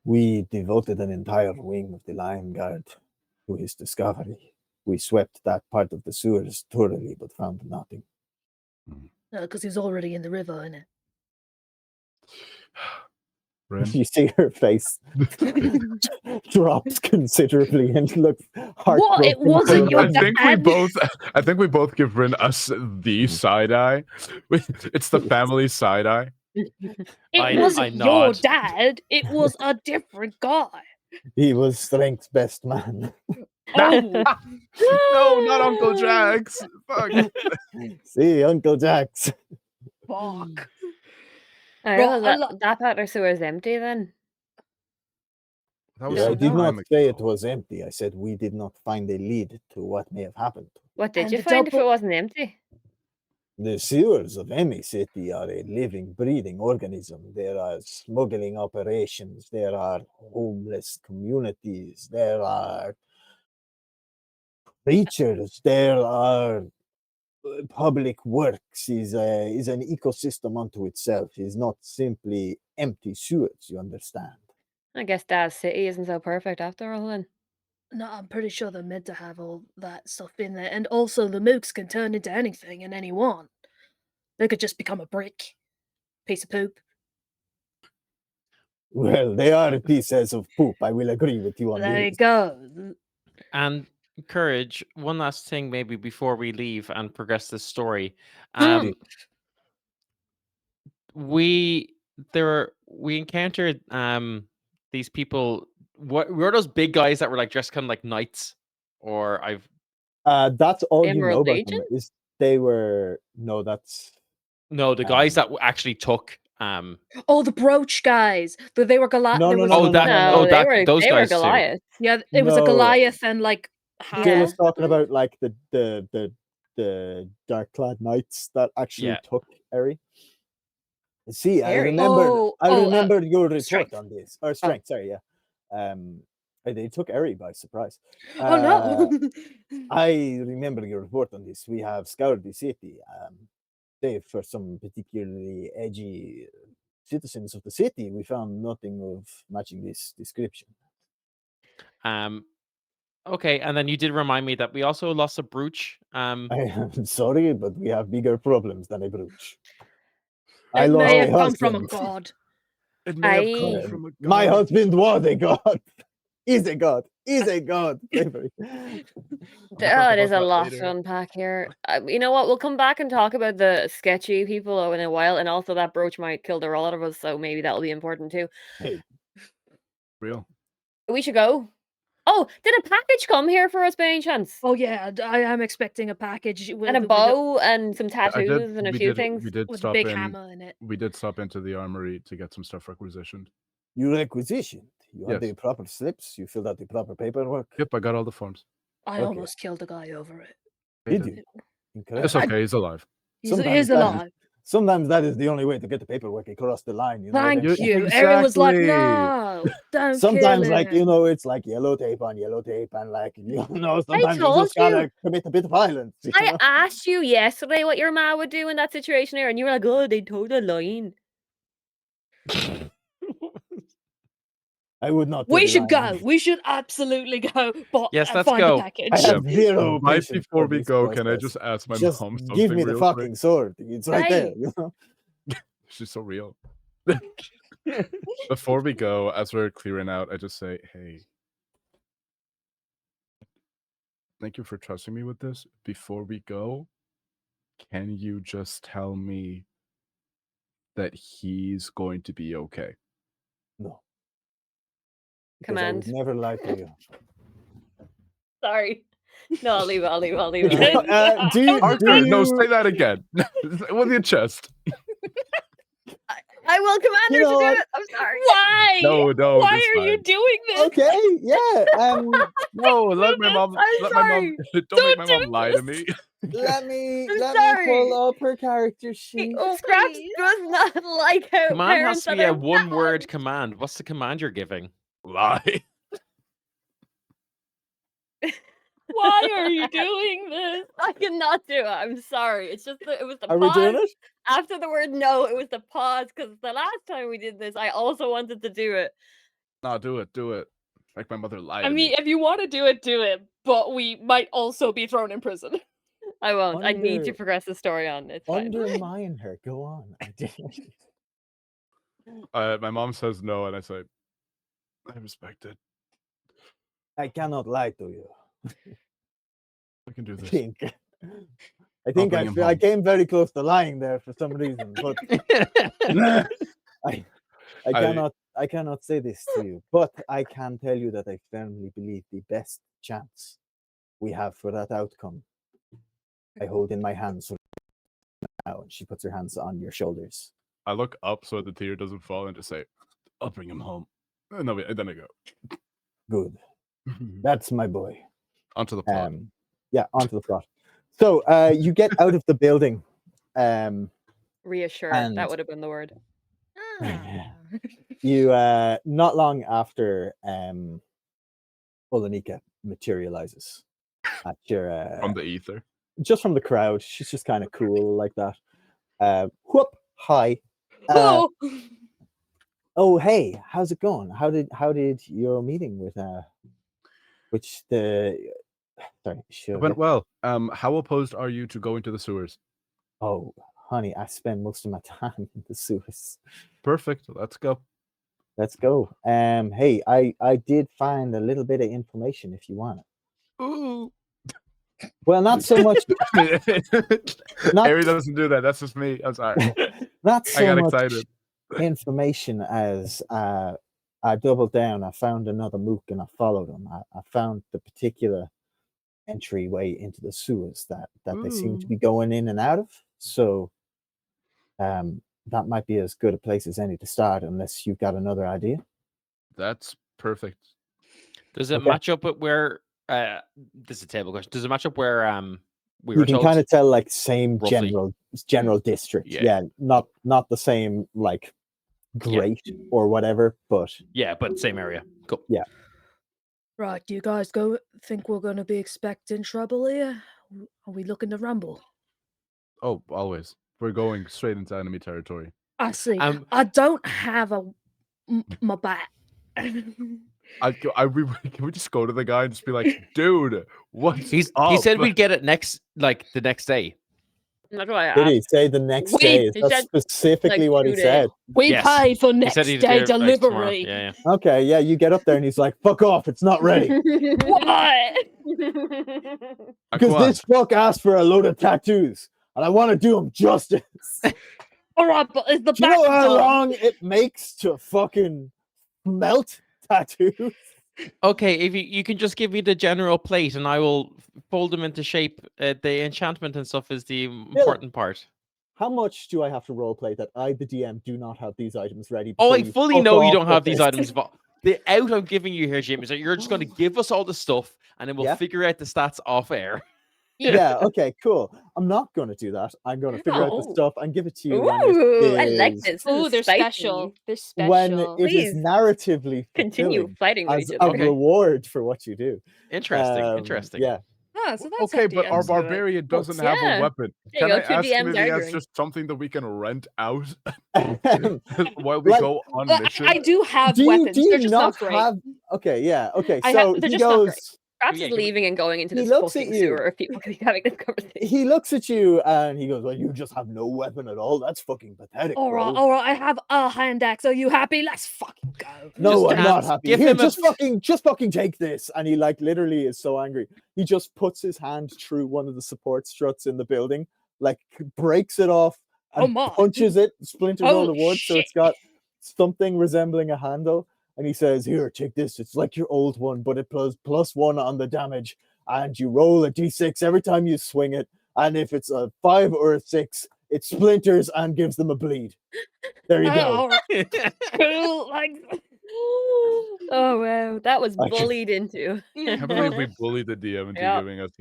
We devoted an entire wing of the Lion Guard to his discovery. We swept that part of the sewers thoroughly, but found nothing. Because he's already in the river, innit? You see her face drops considerably and looks What? It heartbroken. wasn't your I think we both give Rin us the side eye. It's the family side eye. It wasn't your dad. It was a different guy. He was Strength's best man. Oh. No, not Uncle Jax. Fuck. See, Uncle Jax. Fuck. That part of sewer is empty then. That was I some did not time say ago. it was empty. I said we did not find a lead to what may have happened. What did And you the find if it double- wasn't empty? The sewers of any city are a living, breathing organism. There are smuggling operations. There are homeless communities. There are preachers. There are public works. Is an ecosystem unto itself. Is not simply empty sewers. You understand? I guess Dad's city isn't so perfect after all then. No, I'm pretty sure they're meant to have all that stuff in there. And also, the mooks can turn into anything and anyone. They could just become a brick. Piece of poop. Well, they are pieces of poop. I will agree with you on There you this. go. And Courage, one last thing maybe before we leave and progress this story. We encountered these people. What were those big guys that were like dressed kind of like knights? Or That's all you know Emerald about Legion? them. Is they were the guys that actually took Oh, the brooch guys. They were Goliath. No, there no, was no, a- no, no, no, no. they were those they were guys too. Goliath. Yeah, it was a No. Goliath and like Jill Yeah. was talking about like the dark clad knights that actually Yeah. took Eri. See, I Eri? remember Oh, your report Strength. on this. Or strength, sorry, yeah. They took Eri by surprise. Oh no! I remember your report on this. We have scoured the city, save for some particularly edgy citizens of the city. We found nothing of matching this description. Okay, and then you did remind me that we also lost a brooch. I am sorry, but we have bigger problems than a brooch. It lost may my have come from a husband. god. It may have come from a god. My husband was a god. Is a god. Is a god. Slavery. It is a lot to unpack here. You know what? We'll come back and talk about the sketchy people in a while, and also that brooch might kill the lot of us, so maybe that'll be important too. Hey. Real. We should go. Oh, did a package come here for us by any chance? Oh yeah, I am expecting a package And a bow and some tattoos and a few things. We did with a stop big in. hammer in it. We did stop into the armory to get some stuff requisitioned. You requisitioned. You had Yes. the proper slips. You filled out the proper paperwork. Yep, I got all the forms. I Okay. almost killed a guy over it. Did you? Incredible. It's okay. He's alive. He's Sometimes alive. Sometimes that is the only way to get the paperwork across the line. You know, Thank then- you. Erin was like, Exactly. no, don't Sometimes, kill like, him. you know, it's like yellow tape on yellow tape, and like, you know, sometimes you told just gotta you. commit a bit of violence. You I know? asked you yesterday what your ma would do in that situation here, and you were like, "Oh, they told a line." I would not. We take should a go. line. We should absolutely go. But Yes, let's find go. the package. I have zero Right patience before for we this go, can I process. just ask my Just mom something give me the real fucking quick? sword. It's right there. Hey. You know? She's so real. Before we go, as we're clearing out, I just say, hey, thank you for trusting me with this. Before we go, can you just tell me that he's going to be okay? No. Because I would Command. never lie to you. Sorry. No, I'll leave it. I'll leave it. I'll leave it. Do you? Arthur, no, you- say that again. With your chest. I will command You her know to do what? it. I'm sorry. Why? No, Why it's are you fine. doing this? Okay, yeah. No, let my mom. I'm Let my mom. sorry. Don't make my Don't mom do lie to this. me. Let me I'm let sorry. me pull up her character sheet. Oh, Scraps does not like how Command has parents to that be a are one-word bad. command. What's the command you're giving? Lie. Why are you doing this? I cannot do it. I'm sorry. It's just that it was the Are we pause doing it? after the word no. It was the pause because the last time we did this, I also wanted to do it. No, do it. Do it. Make my mother lie. I to mean, me. if you want to do it, but we might also be thrown in prison. I won't. I need to Under- progress the story on. It's fine. Undermine her. Go on. I didn't. My mom says no, and I say, I respect it. I cannot lie to you. I can do I this. think. I think bring him I home. came very close to lying there for some reason, but I cannot say this to you. But I can tell you that I firmly believe the best chance we have for that outcome, I hold in my hands now. And she puts her hands on your shoulders. I look up so the tear doesn't fall and just say, I'll bring him home. And then I go. Good. That's my boy. Onto the plot. Yeah, onto the plot. So you get out of the building. Reassure. And- That would have been the word. You not long after Olenika materializes at your From the ether. just from the crowd. She's just kind of cool like that. Whoop, hi. Oh, Oh, hey, how's it going? How did your meeting with which the sorry, It went well. How opposed are you to going to the sewers? Oh, honey, I spend most of my time in the sewers. Perfect. Let's go. Let's go. Hey, I did find a little bit of information if you want it. Ooh. Well, not so much. Not- Harry doesn't do that. That's just me. I'm sorry. Not I so got much excited. information as I doubled down. I found another mook and I followed him. I found the particular entryway into the sewers that they seem to be going in and out of. So that might be as good a place as any to start, unless you've got another idea. That's perfect. Does it Okay. match up with where? This is a table question. Does it match up where we You were can told? kind of tell like same roughly. general district. Yeah. Yeah, not the same like Yeah. great or whatever, but Yeah, but same area. Cool. Yeah. Right, do you guys think we're gonna be expecting trouble here? Are we looking to rumble? Oh, always. We're going straight into enemy territory. I see. I don't have my bat. Can we just go to the guy and just be like, dude, what's He up? said we'd get it the next day. That's what I Did he asked. say the next day? Is that specifically what he said? We paid for next he'd day do it, like, tomorrow. delivery. Yeah. Okay, yeah, you get up there and he's like, fuck off, it's not ready. What? Because this fuck asked for a load of tattoos, and I want to do him justice. All right, but is the Do you know back how done? long it makes to fucking melt tattoos? Okay, if you can just give me the general plate and I will fold them into shape. The enchantment and stuff is the important part. How much do I have to roleplay that I, the DM, do not have these items ready? Oh, before I you fully fuck know you off don't have with these this? items. But the out I'm giving you here, Jim, is that you're just going to give us all the stuff and then we'll figure out the stats off air. Yeah, okay, cool. I'm not going to do that. I'm going to figure out the Oh. stuff and give it to you Ooh, I like is- this. Ooh, they're Spicy. special. They're special. when it is Please. narratively Continue fulfilling fighting with as each a other. reward for what you do. Interesting. Yeah. Ah, so that's Okay, how but our DMs do it. barbarian doesn't have Yeah. a weapon. There you Can I go, two ask him DMs if he has arguing. just something that we can rent out while we Like- go on Well, mission? I do have Do you, weapons. do you They're just not not great. have? Okay, yeah, okay. I So have- they're he just not great. goes. Perhaps Yeah, just can we- leaving and going into He this looks at fucking you. sewer if people keep having this conversation. He looks at you and he goes, "Well, you just have no weapon at all. That's fucking pathetic, All right, bro." all right. I have a hand axe. Are you happy? Let's fucking go. No, Just I'm not can't happy. give Here, him a- just fucking take this. And he like literally is so angry. He just puts his hand through one of the support struts in the building, like breaks it off Oh and my. punches it, splinters all the Holy wood, so it's shit. got something resembling a handle. And he says, "Here, take this. It's like your old one, but it plus one on the damage. And you roll a d6 every time you swing it. And if it's a 5 or a 6, it splinters and gives them a bleed. There you go." All right. Cool. Like, Oh wow, that was Okay. bullied into. I can't believe we bullied the DM into Yeah. giving us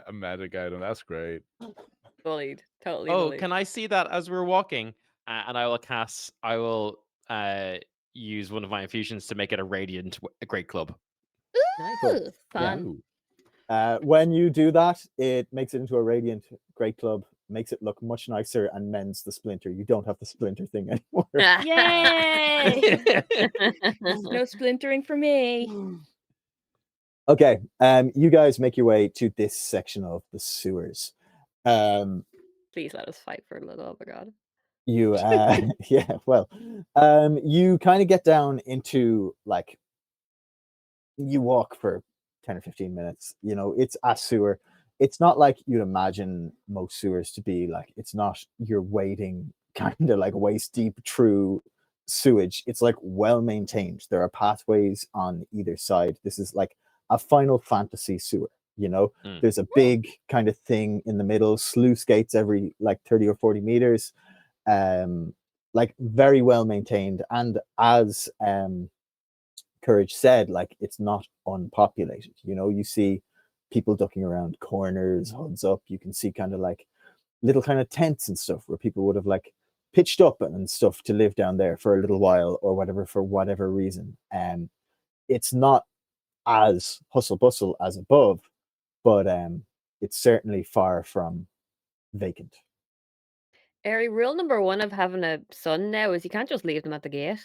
a magic item. That's great. Bullied, totally Oh, bullied. can I see that as we're walking? And I will use one of my infusions to make it a radiant great club. Cool. Ooh, fun. When you do that, it makes it into a radiant great club, makes it look much nicer, and mends the splinter. You don't have the splinter thing anymore. yay. No splintering for me. Okay, you guys make your way to this section of the sewers. Please let us fight for a little. Oh my god. You yeah, well, you kind of get down into like you walk for 10 or 15 minutes. You know, it's a sewer. It's not like you'd imagine most sewers to be. Like, it's not you're wading kind of like waist deep through sewage. It's like well maintained. There are pathways on either side. This is like a Final Fantasy sewer. You know, there's a big kind of thing in the middle, sluice gates every like 30 or 40 meters. Like very well maintained, and as Courage said, like it's not unpopulated. You know, you see people ducking around corners, hoods up. You can see kind of like little kind of tents and stuff where people would have like pitched up and stuff to live down there for a little while or whatever, for whatever reason. It's not as hustle bustle as above, but it's certainly far from vacant. Ari, rule number one of having a son now is you can't just leave them at the gate.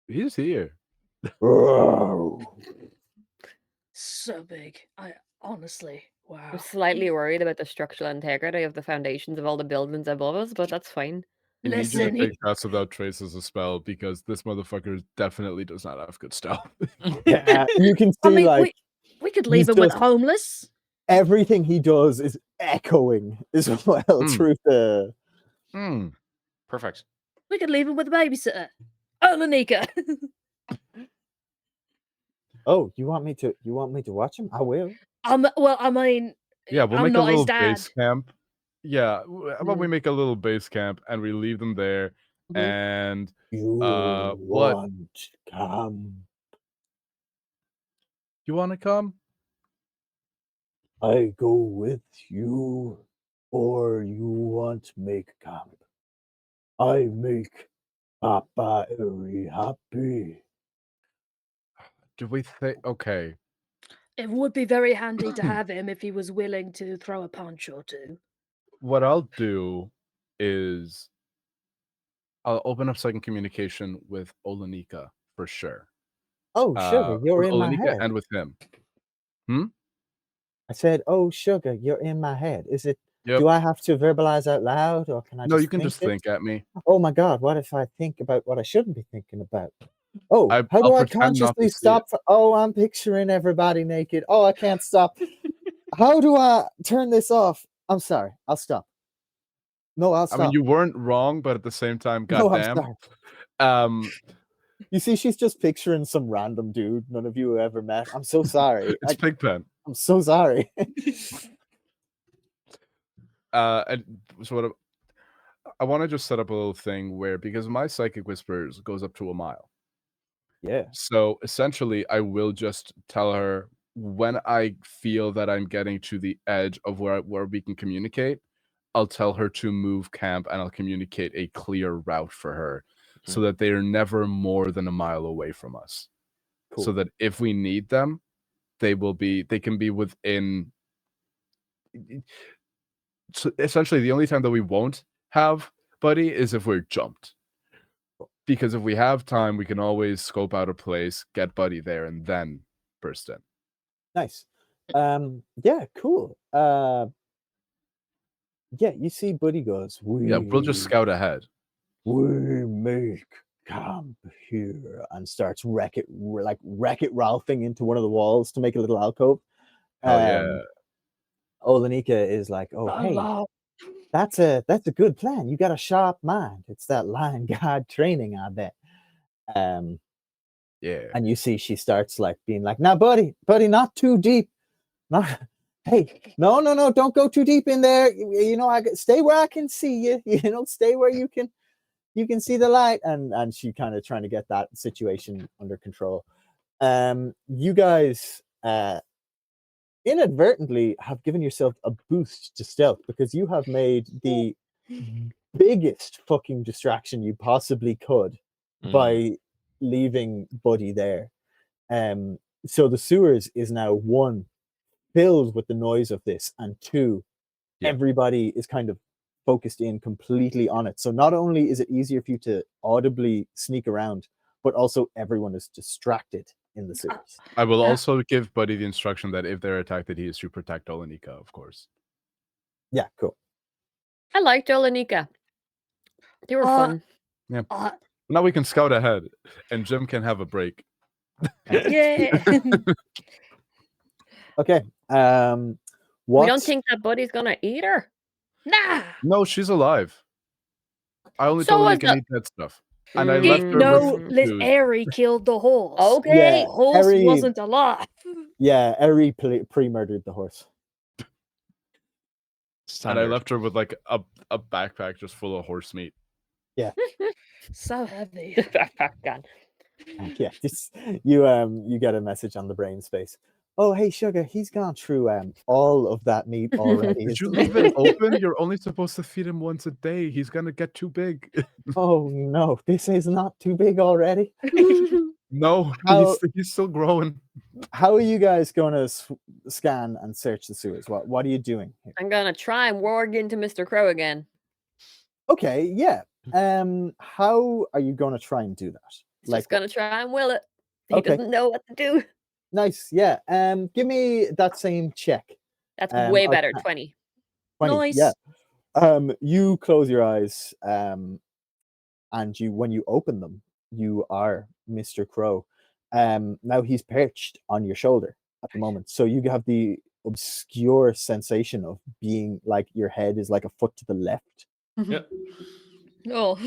He's here. So big. I honestly, wow. I'm slightly worried about the structural integrity of the foundations of all the buildings above us, but that's fine. You need you Listen, to take Cast Without Trace as a spell because this motherfucker definitely does not have good stuff. Yeah, you can see I mean, like we could leave he's him with just- homeless. everything he does is echoing as well through the. Perfect. We could leave him with a babysitter. Oh, Lanika. Oh, you want me to watch him? I will. Well, I mean, Yeah, we'll I'm make a not his little dad. base camp. Yeah, how about we make a little base camp and we leave them there? And You what? want come? You want to come? I go with you, or you want make camp? I make Papa very happy. Do we think? Okay. It would be very handy to have him if he was willing to throw a punch or two. What I'll do is I'll open up second communication with Olenika for sure. Oh, sugar, you're With in my Olenika head. and with him. Hmm? I said, "Oh, sugar, you're in my head." Is it? Yep. Do I have to verbalize out loud, or can I No, just you can think just it? think at me. Oh my God, what if I think about what I shouldn't be thinking about? Oh, how I'll do I pretend not to consciously see it. stop? Oh, I'm picturing everybody naked. Oh, I can't stop. How do I turn this off? I'm sorry. I'll stop. No, I'll I mean, stop. you weren't wrong, but at the same time, No, I'm goddamn. sorry. You see, she's just picturing some random dude none of you ever met. I'm so sorry. It's Pigpen. I'm so sorry. And so what I want to just set up a little thing where, because my psychic whispers goes up to a mile. Yeah. So essentially, I will just tell her when I feel that I'm getting to the edge of where we can communicate. I'll tell her to move camp, and I'll communicate a clear route for her, so that they are never more than a mile away from us. Cool. So that if we need them, they can be within. So essentially, the only time that we won't have Buddy is if we're jumped. Because if we have time, we can always scope out a place, get Buddy there, and then burst in. Nice. Yeah, cool. Yeah, you see Buddy goes, Yeah, we'll just scout ahead. We make camp here, and starts Wreck-It Ralphing into one of the walls to make a little alcove. Hell yeah. Olenika is like, "Oh, hey, that's a good plan. You got a sharp mind. It's that line guard training, I bet." Yeah. And you see she starts like being like, "Now, buddy, not too deep. Not, hey, no, don't go too deep in there. You know, stay where I can see you. You know, stay where you can see the light." And she kind of trying to get that situation under control. You guys inadvertently have given yourself a boost to stealth, because you have made the biggest fucking distraction you possibly could by leaving Buddy there. So the sewers is now, one, filled with the noise of this, and two, everybody is kind of focused in completely on it. So not only is it easier for you to audibly sneak around, but also everyone is distracted in the sewers. I will also give Buddy the instruction that if they're attacked, that he is to protect Olenika, of course. Yeah, cool. I liked Olenika. They were fun. Yeah. Now we can scout ahead, and Jim can have a break. Yeah. Okay. We don't think that Buddy's gonna eat her. Nah. No, she's alive. I only So told her was you can the- eat that stuff. And I left her No, with food. Eri killed the horse. Okay. The horse Eri- wasn't alive. Yeah, Eri pre-murdered the horse. And I left her with like a backpack just full of horse meat. Yeah. So heavy. Backpack gun. Yeah, you get a message on the brain space. "Oh, hey, sugar, he's gone through all of that meat already." Did you leave it open? You're only supposed to feed him once a day. He's gonna get too big. Oh no, this is not too big already. No, How- he's still growing. How are you guys going to scan and search the sewers? What are you doing here? I'm gonna try and warg into Mr. Crow again. Okay, yeah. How are you going to try and do that? Just gonna try and will it. He Okay. doesn't know what to do. Nice, yeah. Give me that same check. That's way I'll better. count. 20. 20, Nice. yeah. You close your eyes, and when you open them, you are Mr. Crow. Now he's perched on your shoulder at the moment, so you have the obscure sensation of being like your head is like a foot to the left. Yeah. Oh.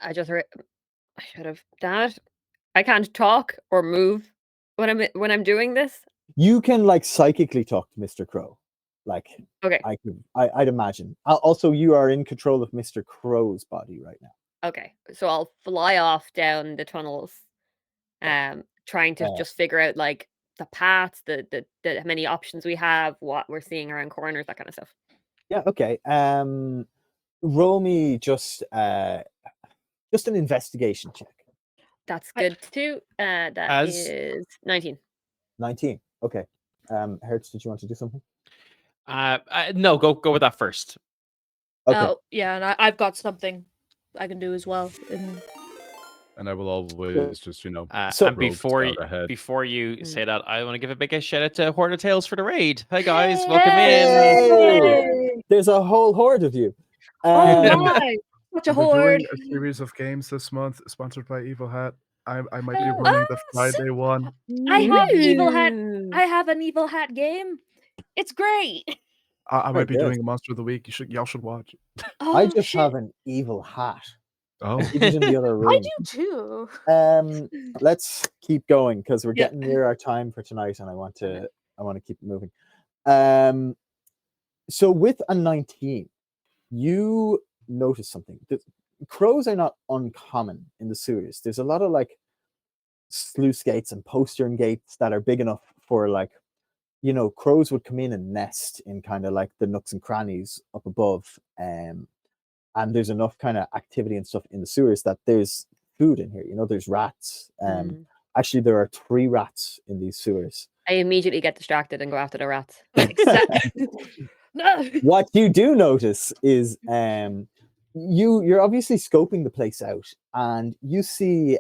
I should have. Damn it. I can't talk or move when I'm doing this. You can like psychically talk to Mr. Crow, like Okay. I'd imagine. Also, you are in control of Mr. Crow's body right now. Okay. So I'll fly off down the tunnels, trying to just figure out like the paths, the many options we have, what we're seeing around corners, that kind of stuff. Yeah. Okay. Roll me just an investigation check. That's good too. That As- is 19. 19. Okay. Hertz, did you want to do something? No, go with that first. Okay. Oh, yeah, and I've got something I can do as well. And I will always just, and rogue before scout ahead. you say that, I want to give a big shout out to Horde of Tales for the raid. Hi guys, welcome in. Hey! There's a whole horde of you. Oh Um, my! Such a We're horde. doing a series of games this month, sponsored by Evil Hat. I might be Oh, running the Friday one. I have Evil Hat. Ooh. I have an Evil Hat game. It's great. I might be good. doing a Monster of the Week. Y'all should watch. Oh, I just shit. have an evil hat. Oh, I keep it in the other I room. do too. Let's keep going because we're Yeah. getting near our time for tonight, and I want to keep it moving. So with a 19, you notice something. The crows are not uncommon in the sewers. There's a lot of like sluice gates and postern gates that are big enough for like, crows would come in and nest in kind of like the nooks and crannies up above. And there's enough kind of activity and stuff in the sewers that there's food in here. There's rats. Actually, there are 3 rats in these sewers. I immediately get distracted and go after the rats. Exactly. No. What you do notice is you're obviously scoping the place out, and you see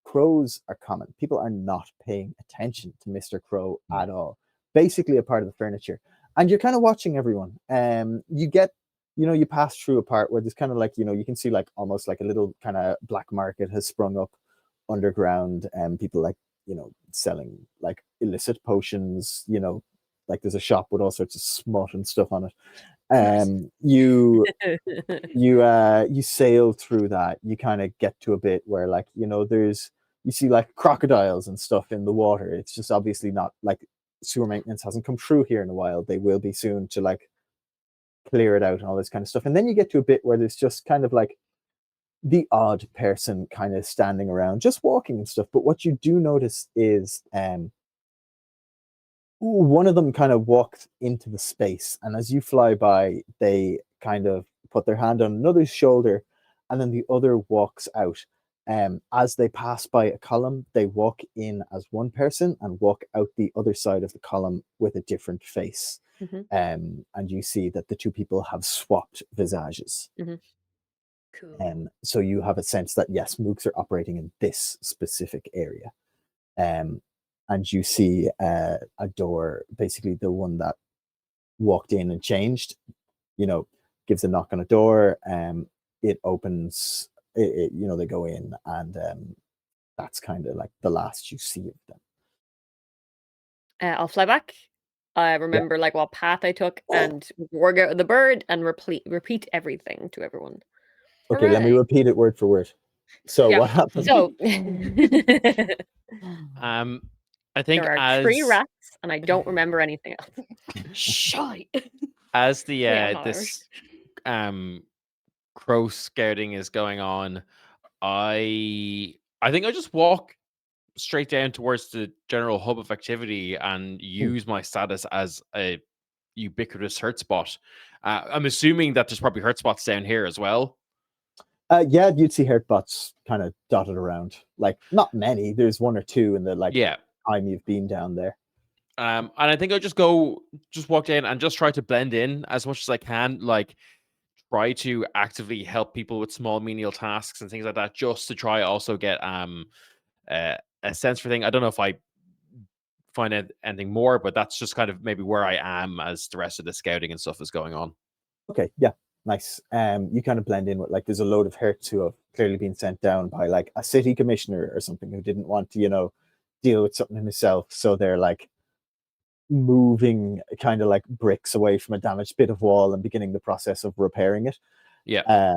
crows are common. People are not paying attention to Mr. Crow at all. Basically a part of the furniture. And you're kind of watching everyone. You get, you pass through a part where there's kind of like, you can see like almost like a little kind of black market has sprung up underground, and people like, selling like illicit potions, like there's a shop with all sorts of smut and stuff on it. You sail through that. You kind of get to a bit where like, you see like crocodiles and stuff in the water. It's just obviously not like sewer maintenance hasn't come through here in a while. They will be soon to like clear it out and all this kind of stuff. And then you get to a bit where there's just kind of like the odd person kind of standing around, just walking and stuff. But what you do notice is one of them kind of walks into the space, and as you fly by, they kind of put their hand on another's shoulder, and then the other walks out. As they pass by a column, they walk in as one person and walk out the other side of the column with a different face. And you see that the 2 people have swapped visages. Cool. So you have a sense that yes, mooks are operating in this specific area. And you see a door, basically the one that walked in and changed, gives a knock on a door. It opens, they go in, and that's kind of like the last you see of them. I'll fly back. I remember like what path I took and work out the bird and repeat everything to everyone. Okay, let me Hooray. repeat it word for word. So Yeah. what happened? So I think there are 3 rats, and I don't remember anything else. Shite. As the Yeah, I'm not this crow scouting is going on, I think I just walk straight down towards the general hub of activity and use my status as a ubiquitous hurt spot. I'm assuming that there's probably hurt spots down here as well. Yeah, you'd see hurt bots kind of dotted around. Like not many. There's 1 or 2 in the time you've been down there. And I think I'll just walk in and just try to blend in as much as I can. Like try to actively help people with small menial tasks and things like that, just to try also get a sense for things. I don't know if I find anything more, but that's just kind of maybe where I am as the rest of the scouting and stuff is going on. Okay, yeah, nice. You kind of blend in with like there's a load of hurts who have clearly been sent down by like a city commissioner or something who didn't want to, deal with something himself. So they're like moving kind of like bricks away from a damaged bit of wall and beginning the process of repairing it. Yeah.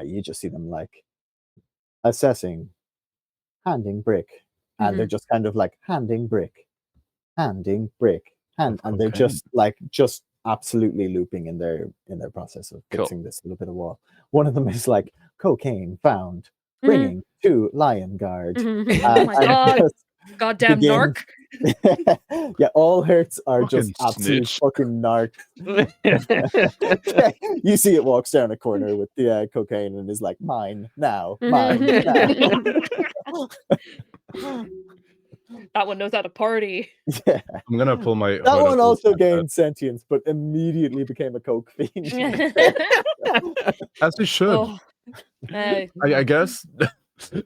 You just see them like assessing, handing brick, and they're just kind of like handing brick, and they're just absolutely looping in their process of fixing this little bit of wall. One of them is like cocaine found, bringing to Lion Guard. Oh my God. Goddamn begin. narc. Yeah, all hurts are just Fucking absolute snitch. fucking narc. You see it walks down a corner with the cocaine and is like, mine now, mine now. That one knows how to party. Yeah. I'm gonna pull my. That hood one up also his head. gained sentience, but immediately became a coke fiend. As he should. Oh, I guess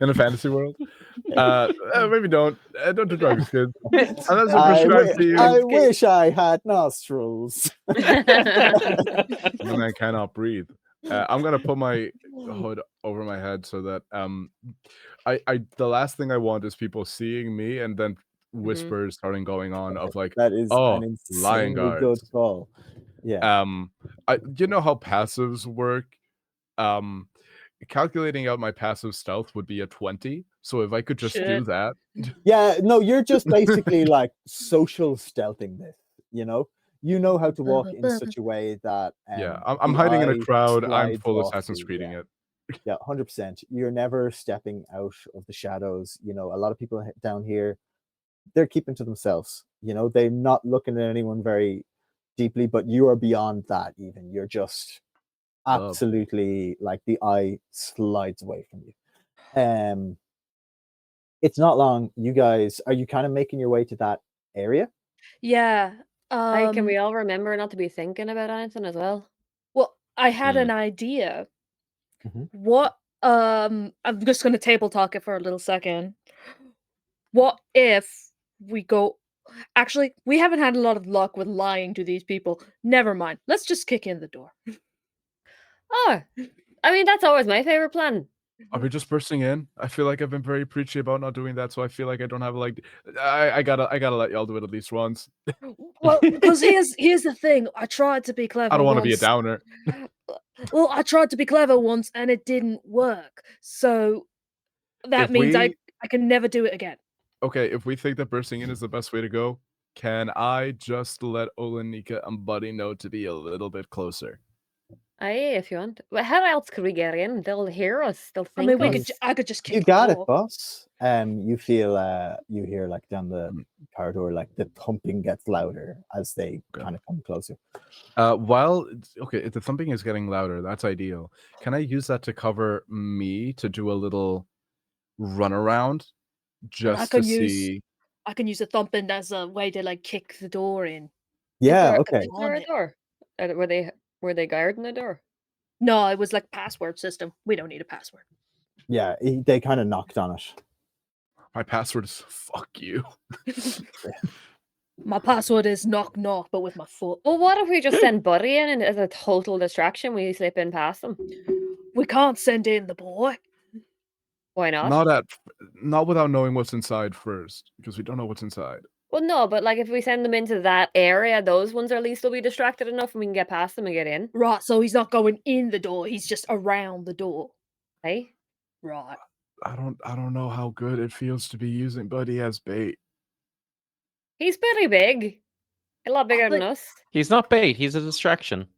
in a fantasy world. Maybe don't do drugs, kids. Unless they're prescribed to you. I wish I had nostrils. When I cannot breathe. I'm gonna put my hood over my head so that I the last thing I want is people seeing me and then whispers starting going on of like, That is oh, an lion insanely good guards. call. Yeah. You know how passives work? Calculating out my passive stealth would be a 20. So if I could just do that. Yeah, no, you're just basically like social stealthing this, you know how to walk in such a way that yeah, I'm the hiding in a eye crowd. I'm slides full off Assassin's you, Creeding yeah. it. Yeah, 100%. You're never stepping out of the shadows. A lot of people down here, they're keeping to themselves. They're not looking at anyone very deeply, but you are beyond that even. You're just absolutely like the eye slides away from you. It's not long. You guys, are you kind of making your way to that area? Yeah. Can we all remember not to be thinking about anything as well? Well, I had an idea. Mm-hmm. What I'm just gonna table talk it for a little second. What if we go actually we haven't had a lot of luck with lying to these people. Never mind. Let's just kick in the door. Oh, I mean that's always my favorite plan. Are we just bursting in? I feel like I've been very preachy about not doing that, so I feel like I don't have like I gotta let y'all do it at least once. Well, because here's the thing. I tried to be clever. I don't want to be a once. downer. Well, I tried to be clever once and it didn't work. So that means I can never do it again. Okay, if we think that bursting in is the best way to go, can I just let Olenika and Buddy know to be a little bit closer? Aye, if you want. But how else could we get in? They'll hear us. They'll think. I mean, I could just kick. You got it, boss. You feel you hear like down the corridor, like the thumping gets louder as they kind of come closer. If the thumping is getting louder, that's ideal. Can I use that to cover me to do a little run around, just to see? I can use a thumping as a way to like kick the door in. Yeah. Okay. Is there a door? Were they guarding the door? No, it was like password system. We don't need a password. Yeah, they kind of knocked on it. My password is fuck you. My password is knock knock, but with my foot. Well, what if we just send Buddy in and as a total distraction, we slip in past them? We can't send in the boy. Why not? Not without knowing what's inside first, because we don't know what's inside. Well, no, but like if we send them into that area, those ones at least will be distracted enough and we can get past them and get in. Right, so he's not going in the door, he's just around the door. Hey? Right. I don't know how good it feels to be using Buddy as bait. He's pretty big. A lot bigger than us. He's not bait, he's a distraction.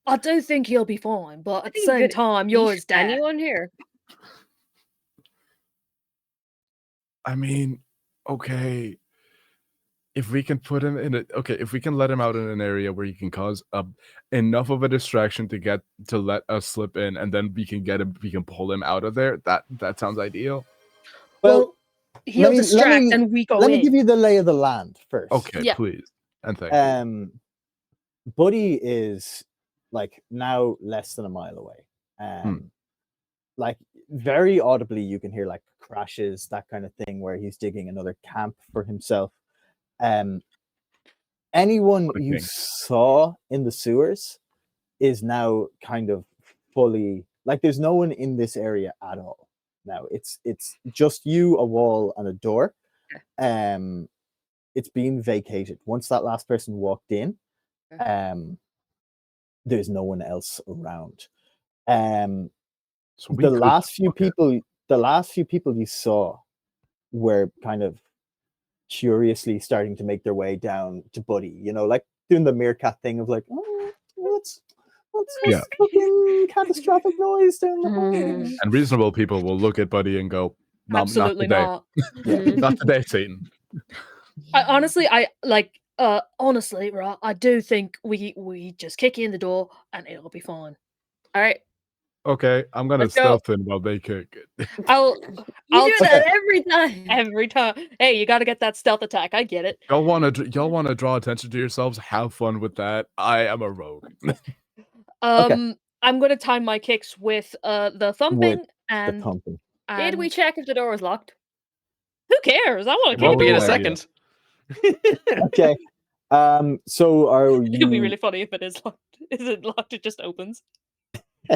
I do think he'll be fine, but at the same time, you're his dad. Anyone here? I mean, okay. If we can put him in if we can let him out in an area where he can cause enough of a distraction to let us slip in, and then we can pull him out of there. That sounds ideal. Well, he'll distract and we go in. Let me give you the lay of the land first. Okay, please. And thank you. Buddy is like now less than a mile away. Like very audibly you can hear like crashes, that kind of thing, where he's digging another camp for himself. Anyone you saw in the sewers is now kind of fully like there's no one in this area at all now. It's just you, a wall, and a door. It's been vacated. Once that last person walked in, there's no one else around. So the last few people you saw were kind of curiously starting to make their way down to Buddy, like doing the meerkat thing of like, oh, what's this fucking catastrophic noise down the hall? And reasonable people will look at Buddy and go, No, Absolutely not today. not. Not today, Satan. Honestly, Ra, I do think we just kick you in the door and it'll be fine. All right. Okay, I'm gonna Let's go. stealth in while they kick. I'll You do that Okay. every time. every time. Hey, you got to get that stealth attack. I get it. Y'all wanna draw attention to yourselves? Have fun with that. I am a rogue. I'm gonna time my kicks with the thumping The and pumping. Did we and check if the door was locked? who cares? I want It to won't kick be in a it. second. Okay. So are you? It'd be really funny if it is locked. Is it locked? It just opens.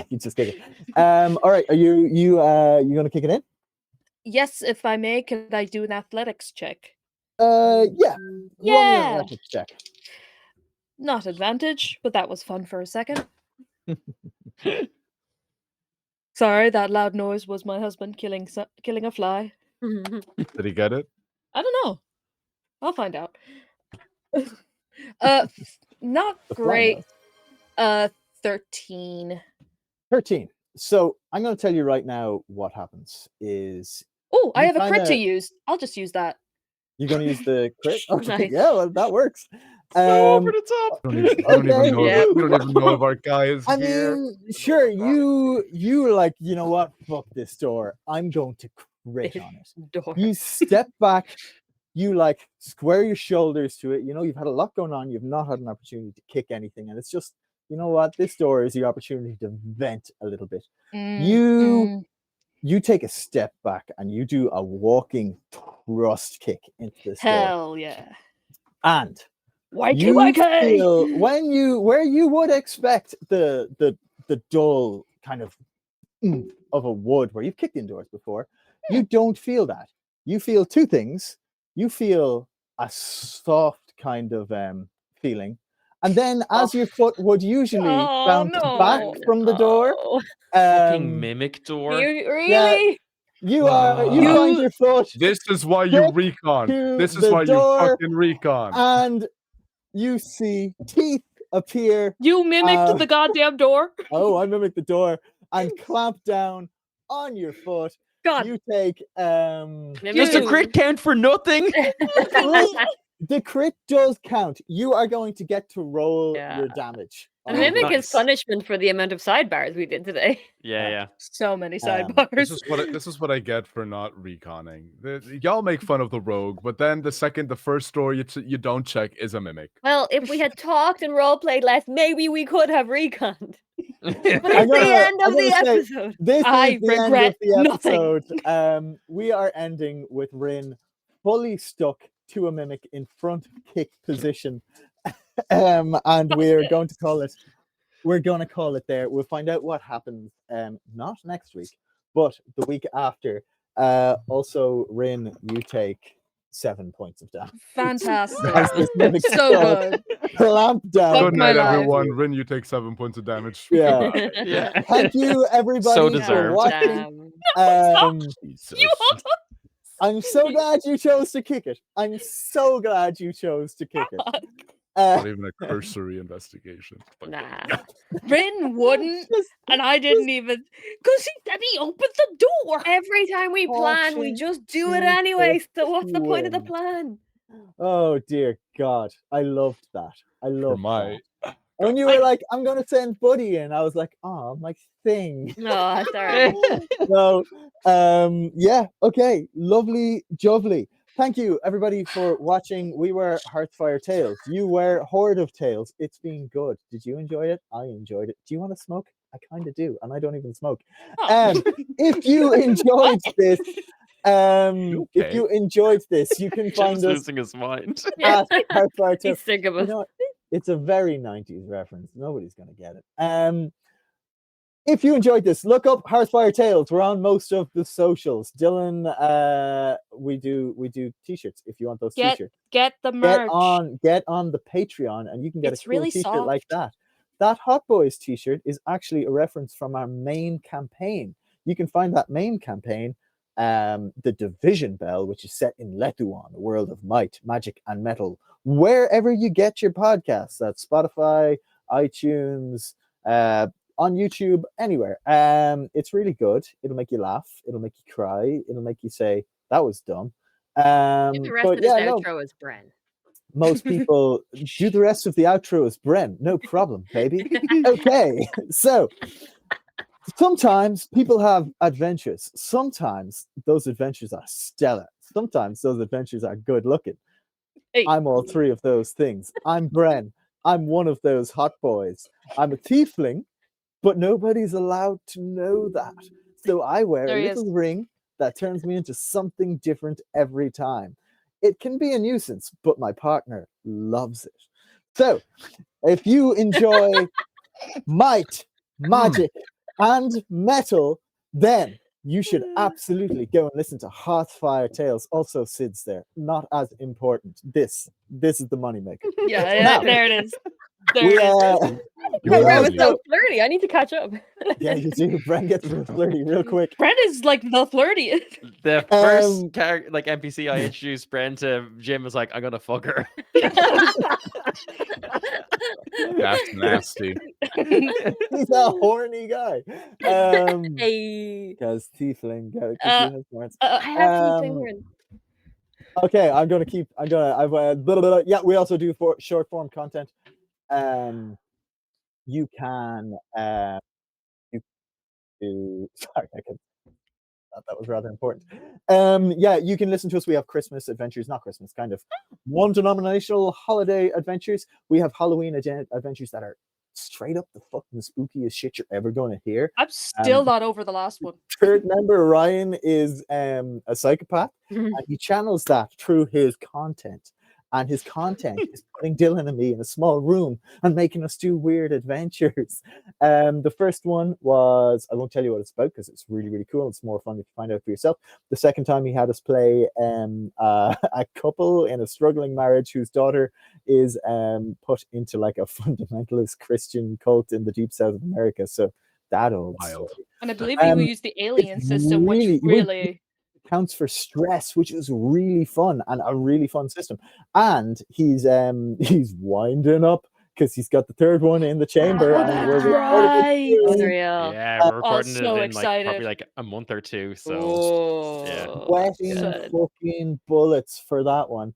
You just kick it. All right. Are you gonna kick it in? Yes, if I may, could I do an athletics check? Yeah. Roll me an Yeah. athletics check. Not advantage, but that was fun for a second. Sorry, that loud noise was my husband killing a fly. Did he get it? I don't know. I'll find out. Not The fly great. knows. 13. 13. So I'm going to tell you right now what happens is Oh, I You have a crit to kinda- use. I'll just use that. you're going to use the crit. Okay, Nice. yeah, well, that works. So over the top. I don't even know. Yeah. We don't even know if our guy is I here. mean, sure, you were like, you know what? Fuck this door. I'm going to crit on it. Door. You step back, you like square your shoulders to it. You know, you've had a lot going on. You've not had an opportunity to kick anything. And it's just, you know what? This door is your opportunity to vent a little bit. You take a step back and you do a walking thrust kick into this door. Hell yeah. And YKYK! feel where you would expect the dull kind of a wood where you've kicked indoors before, you don't feel that. You feel two things. You feel a soft kind of feeling, and then as your foot would usually bounce back from the door, Fucking mimic door. Really? you find your foot. This is why you stick recon. to This is the why you door, fucking recon. and you see teeth appear. You mimicked the goddamn door. Oh, I mimicked the door and clamp down on your foot. God. You take Does the crit count for nothing? the crit does count. You are going to get to roll your damage. A mimic is punishment for the amount of sidebars we did today. Yeah. So many sidebars. This is what I get for not reconning. Y'all make fun of the rogue, but then the first door you don't check is a mimic. Well, if we had talked and role played less, maybe we could have reconned. But it's I'm the gonna- end I'm of the gonna say, episode. This I is the end of regret the nothing. episode. We are ending with Rin fully stuck to a mimic in front kick position. And we're going to call it. We're going to call it there. We'll find out what happens not next week, but the week after. Also, Rin, you take 7 points of damage. Fantastic. As this mimic So good. Clamp down. Good night, everyone. Rin, you take 7 points of damage. Yeah. Yeah. Thank you, everybody, So for deserved. watching. Jesus. I'm so glad you chose to kick it. I'm so glad you chose to kick it. Not even a cursory investigation. Nah. Rin wouldn't, and I didn't even, because he said he opened the door. Every time we plan, we just do it anyway. So what's the point of the plan? Oh dear God, I loved that. I loved my that. When you were like, "I'm gonna send Buddy in," I was like, "Oh, my thing." No, that's all right. So, yeah, okay, lovely, jovely. Thank you, everybody, for watching. We were Hearthfire Tales. You were Horde of Tales. It's been good. Did you enjoy it? I enjoyed it. Do you want to smoke? I kind of do, and I don't even smoke. If you enjoyed this, if you enjoyed this, you can find Jim's us losing his mind. at Hearthfire Tales. He's sick of us. You know what? It's a very 90s reference. Nobody's going to get it. If you enjoyed this, look up Hearthfire Tales. We're on most of the socials. Dylan, we do t-shirts if you want those t-shirts. Get the merch. Get on the Patreon and you can get It's a cool really t-shirt like soft. that. That Hot Boys t-shirt is actually a reference from our main campaign. You can find that main campaign, the Division Bell, which is set in Letuan, a world of might, magic, and metal, wherever you get your podcasts. That's Spotify, iTunes, on YouTube, anywhere. It's really good. It'll make you laugh. It'll make you cry. It'll make you say that was dumb. The rest But of this yeah, no, outro is Bren. most people do the rest of the outro as Bren. No problem, baby. Okay, so sometimes people have adventures. Sometimes those adventures are stellar. Sometimes those adventures are good looking. Hey. I'm all three of those things. I'm Bren. I'm one of those hot boys. I'm a tiefling, but nobody's allowed to know that. So I wear There a he little is. ring that turns me into something different every time. It can be a nuisance, but my partner loves it. So if you enjoy might, magic, and metal, then you should absolutely go and listen to Hearthfire Tales. Also, Sid's there. Not as important. This is the moneymaker. Yeah, Now, there it is. There we, it is. You Bren really was do. so flirty. I need to catch up. yeah, you do. Bren gets real flirty real quick. Brent is like the flirtiest. The first Um, character, like NPC I introduced Bren to Jim was like, I'm gonna fuck her. That's nasty. He's a horny guy. Hey. Because tiefling, because he Uh, has horns. I have tiefling Um, horn. Okay, I've yeah, we also do for short form content. You can you do sorry, I thought that was rather important. Yeah, you can listen to us. We have Christmas adventures, not Christmas, kind of one-denominational holiday adventures. We have Halloween adventures that are straight up the fucking spookiest shit you're ever going to hear. I'm still not over the last one. Third member Ryan is a psychopath, and he channels that through his content. And his content is putting Dylan and me in a small room and making us do weird adventures. The first one was, I won't tell you what it's about because it's really, really cool. It's more fun if you find out for yourself. The second time he had us play a couple in a struggling marriage whose daughter is put into like a fundamentalist Christian cult in the deep south of America. So that old Wild. story. And I believe you used the alien system, which really counts for stress, which is really fun and a really fun system. And he's winding up because he's got the third one in the chamber, and we're recording it soon. Unreal. Yeah, we're recording so it in like probably excited. like a month or two. So yeah. Sweating Good. fucking bullets for that one.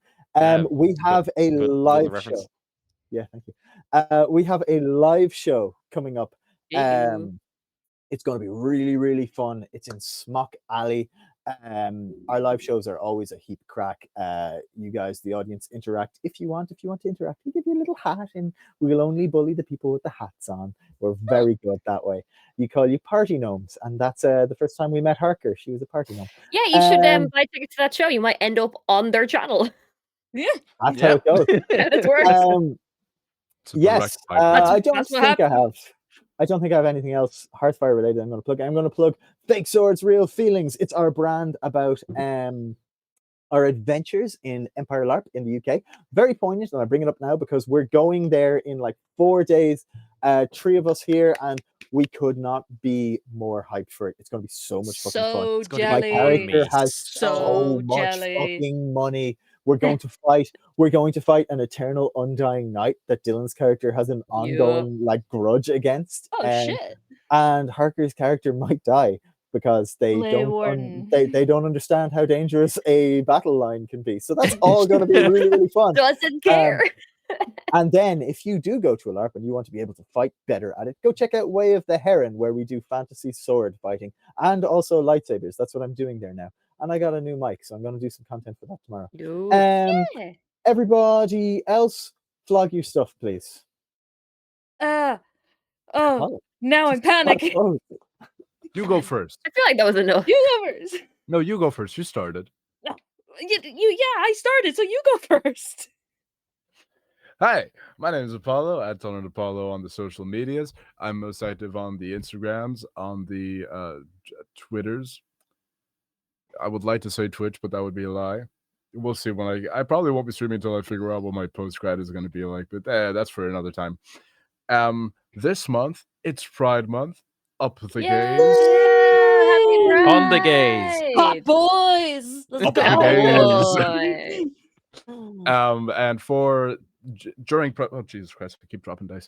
We Good- have a good little live reference. show. Yeah, thank you. We have a live show coming up. Ew. It's going to be really, really fun. It's in Smock Alley. Our live shows are always a heap of crack. You guys, the audience, interact if you want. If you want to interact, we give you a little hat, and we will only bully the people with the hats on. We're very good that way. We call you party gnomes, and that's the first time we met Harker. She was a party gnome. Yeah, you should buy tickets to that show. You might end up on their channel. Yeah. That's how it goes. That's worse. Yes, That's I don't what think I happened. have. I don't think I have anything else Hearthfire related. I'm going to plug Fake Swords, Real Feelings. It's our brand about our adventures in Empire LARP in the UK. Very poignant, and I bring it up now because we're going there in like 4 days. 3 of us here, and we could not be more hyped for it. It's going to be so much fucking fun. So It's gonna be My jelly. character has So so much jelly. fucking money. We're going to fight. We're going to fight an eternal undying knight that Dylan's character has an ongoing like grudge against. Oh shit. And Harker's character might die because they Warden. they don't understand how dangerous a battle line can be. So that's all going to be really, really fun. Doesn't care. And then if you do go to a LARP and you want to be able to fight better at it, go check out Way of the Heron, where we do fantasy sword fighting and also lightsabers. That's what I'm doing there now. And I got a new mic, so I'm going to do some content for that tomorrow. Yeah. Everybody else, flog your stuff, please. Oh, Oh, now I'm panicking. oh, You go first. I feel like that was enough. You go first. No, you go first. You started. Yeah, I started, so you go first. Hi, my name is Apollo, at Tolerant Apollo on the social medias. I'm most active on the Instagrams, on the Twitters. I would like to say Twitch, but that would be a lie. We'll see when I probably won't be streaming until I figure out what my post-grad is going to be like, but that's for another time. This month, it's Pride Month. Up the gays. Happy On the gays. Hot boys. Let's Up the go. Boy. And for during oh Jesus Christ, I keep dropping dice.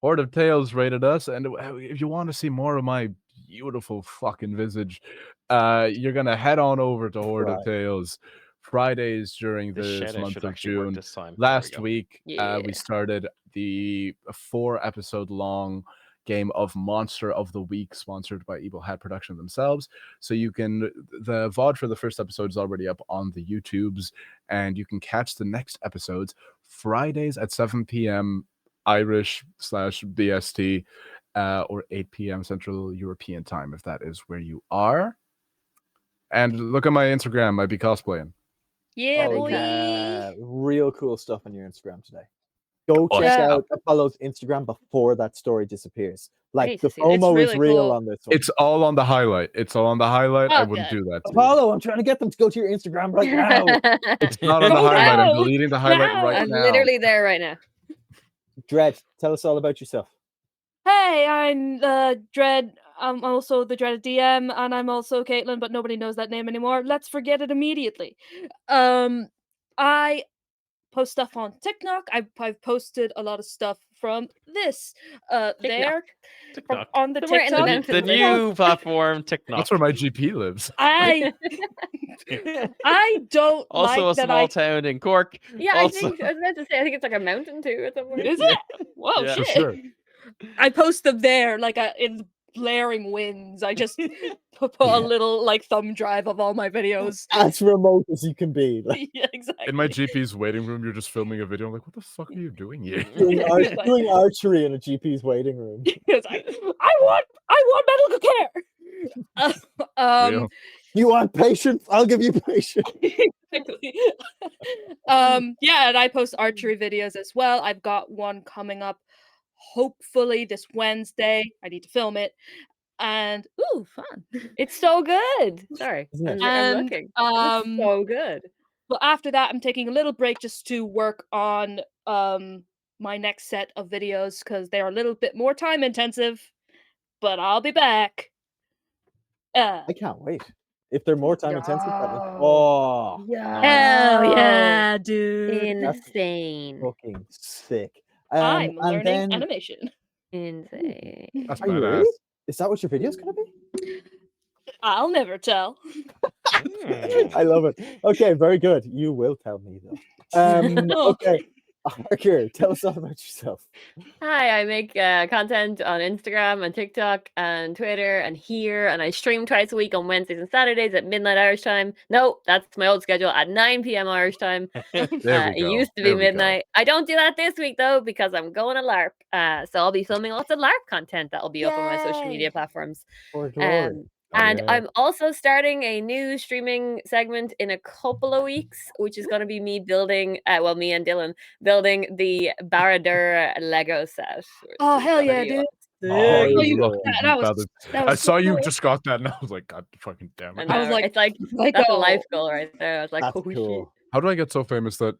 Horde of Tales rated us, and if you want to see more of my beautiful fucking visage, you're gonna head on over to Horde of Tales Fridays during This this shadow month should of actually work June. this time. There we Last go. week, Yeah. we started the 4-episode long game of Monster of the Week, sponsored by Evil Hat Production themselves. So you can, the VOD for the first episode is already up on the YouTubes, and you can catch the next episodes Fridays at 7 p.m. Irish/BST, or 8 p.m. Central European time, if that is where you are. And look at my Instagram, I be cosplaying. Yeah, Oh, boy. yeah. Real cool stuff on your Instagram today. Go Oh, check yeah. out Apollo's Instagram before that story disappears. Like, need the to see that. It's FOMO is really real cool. on this one. It's all on the highlight. It's all on the highlight. I wouldn't Okay. do that to you. Apollo, I'm trying to get them to go to your Instagram right now. It's not on the Go highlight. I'm now! deleting the highlight Now! right I'm now. literally there right now. Dread, tell us all about yourself. Hey, I'm Dread. I'm also the Dreaded DM, and I'm also Caitlin, but nobody knows that name anymore. Let's forget it immediately. I post stuff on TikTok. I've posted a lot of stuff from this there TikTok. on the Somewhere in the TikTok. mountains. The new platform, TikTok. That's where my GP lives. I don't Also like a that small town in Cork. Yeah, Also- I was about to say, I think it's like a mountain too or somewhere. Is Yeah. it? Whoa, Yeah. shit. For sure. I post them there, like in blaring winds. I just put a little like thumb drive of all my videos. As remote as you can be. Like, Yeah, exactly. In my GP's waiting room, you're just filming a video. I'm like, what the fuck are you doing here? doing, doing archery in a GP's waiting room. It's like, I want medical care. Real. You want patience? I'll give you patience. Exactly. Yeah, and I post archery videos as well. I've got one coming up hopefully this Wednesday. I need to film it. And ooh, fun. It's so good. Sorry. Isn't it? I'm looking. It's so good. But after that, I'm taking a little break just to work on my next set of videos because they are a little bit more time intensive. But I'll be back. I can't wait. If they're more time intensive, that means, Oh. Hell yeah, dude. Insane. fucking sick. I'm and learning then, animation. Insane. That's are you badass. really? Is that what your video's gonna be? I'll never tell. I love it. Okay, very good. You will tell me though. Okay. Harker, tell us all about yourself. Hi, I make content on Instagram and TikTok and Twitter and here, and I stream twice a week on Wednesdays and Saturdays at midnight Irish time. No, that's my old schedule at 9 p.m. Irish time. There we go. It used to be There we go. midnight. I don't do that this week though because I'm going to LARP. So I'll be filming lots of LARP content that will be up on my social media platforms. For glory. And yeah. I'm also starting a new streaming segment in a couple of weeks, which is going to be me building, me and Dylan building the Barad-dûr Lego set. Oh, which is hell gonna yeah, be dude. Oh, Hell you yeah. lucky That was- bastard. that I was saw so you cool. just got that, and I was like, God fucking damn it. And I was like, it's like Lego. that's a life goal right there. I was like, That's oh shit. cool. How do I get so famous that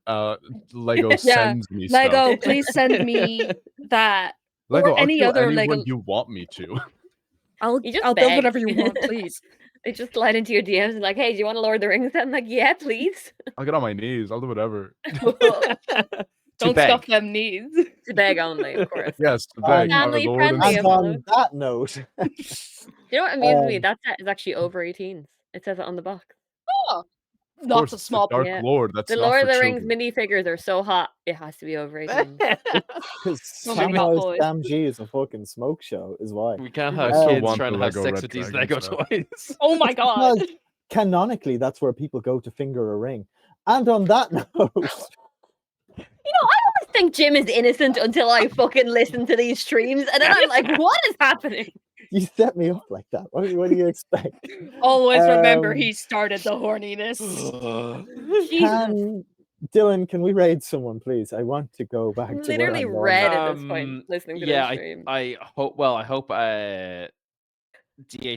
Lego Yeah, sends me Lego, stuff? please send me that. Lego, or I'll any kill other anyone Lego. you want me to. I'll You just build beg. whatever you want, please. They just slide into your DMs and like, hey, do you want to Lord of the Rings? I'm like, yeah, please. I'll get on my knees. I'll do whatever. Don't beg. stuff them needs. To beg only, of course. Yes, to beg. Family Lord friendly, And Apollo. on that note, You know what amuses me? Um, That set is actually over 18s. It says it on the box. Oh, Of not course, a it's small the Dark Yeah. Lord. That's The not Lord for of the Rings children. minifigures are so hot, it has to be over 18s. because Oh my God, Samwise boys. Gamgee is a fucking smoke show, is why. We can't I have still kids want trying the to have Lego sex Red with these Dragon Lego stuff. toys. Oh my god. Because canonically, that's where people go to finger a ring. And on that note, I think Jim is innocent until I fucking listen to these streams, and then I'm like, what is happening? you set me up like that. What do you expect? Always remember Um, he started the horniness. Can Dylan, can we raid someone, please? I want to go back to what Literally I'm red normal. at this point, listening to yeah, this stream. I hope. Well, I hope D8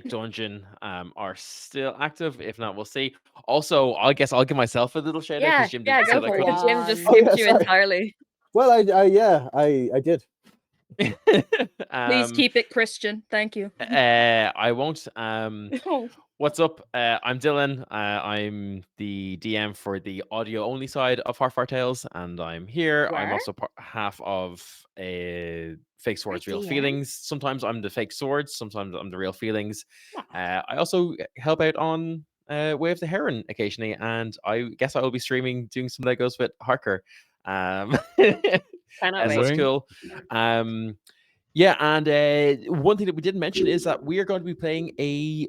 Dungeon are still active. If not, we'll see. Also, I guess I'll give myself a little shout out Yeah, because Jim yeah, didn't say go that for it. quickly. Jim just Oh, skipped yeah, you sorry. entirely. Well, I did. Please keep it Christian. Thank you. I won't. Oh. What's up? I'm Dylan. I'm the DM for the audio only side of Far Tales, and I'm here. I'm Where? also half of Fake Swords, Real DM? Feelings. Sometimes I'm the Fake Swords, sometimes I'm the Real Feelings. I also help out on Way of the Heron occasionally, and I guess I will be streaming doing some Legos with Harker. Cannot as that's wait. cool. Yeah, and one thing that we didn't mention is that we are going to be playing a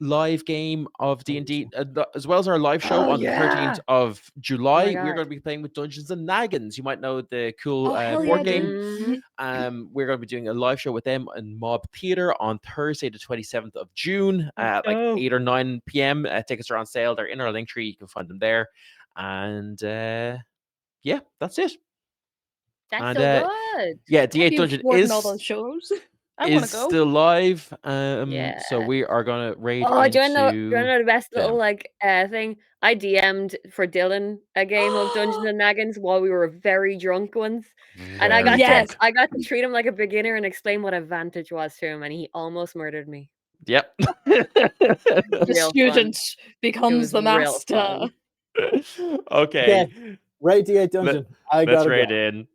live game of D&D as well as our live show on the 13th of July. We're God. going to be playing with Dungeons and Nagons. You might know the cool hell board yeah, game. dude. We're going to be doing a live show with them in Mob Theatre on Thursday, the 27th of June at like 8 or 9 p.m. Tickets are on sale. They're in our link tree. You can find them there. And yeah, that's it. That's And, so good. Yeah, D8 Happy Dungeon supporting is all those shows. I want is to go. still live. Yeah. So we are gonna raid Oh, do you know into the best little them. like thing? I DM'd for Dylan a game of Dungeons and Dragons while we were very drunk once, and I got Yes. to treat him like a beginner and explain what advantage was to him, and he almost murdered me. Yep. The Real student fun. It becomes was the real master. fun. Okay. Raid D8 Dungeon. I Let's gotta raid go. in.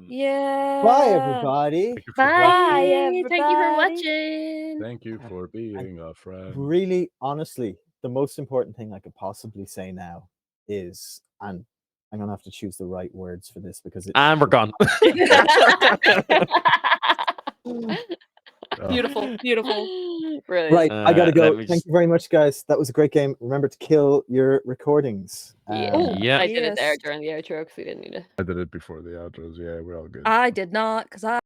Yeah. Bye, everybody. Bye, everybody. Thank you for watching. Thank you for being a friend. Really, honestly, the most important thing I could possibly say now is, and I'm gonna have to choose the right words for this because it. And we're gone. Beautiful, beautiful. Brilliant. Right, I gotta go. let me Thank just- you very much, guys. That was a great game. Remember to kill your recordings. Yeah. I did it there Yes. during the outro because we didn't need it. I did it before the outros. Yeah, we're all good. I did not, because I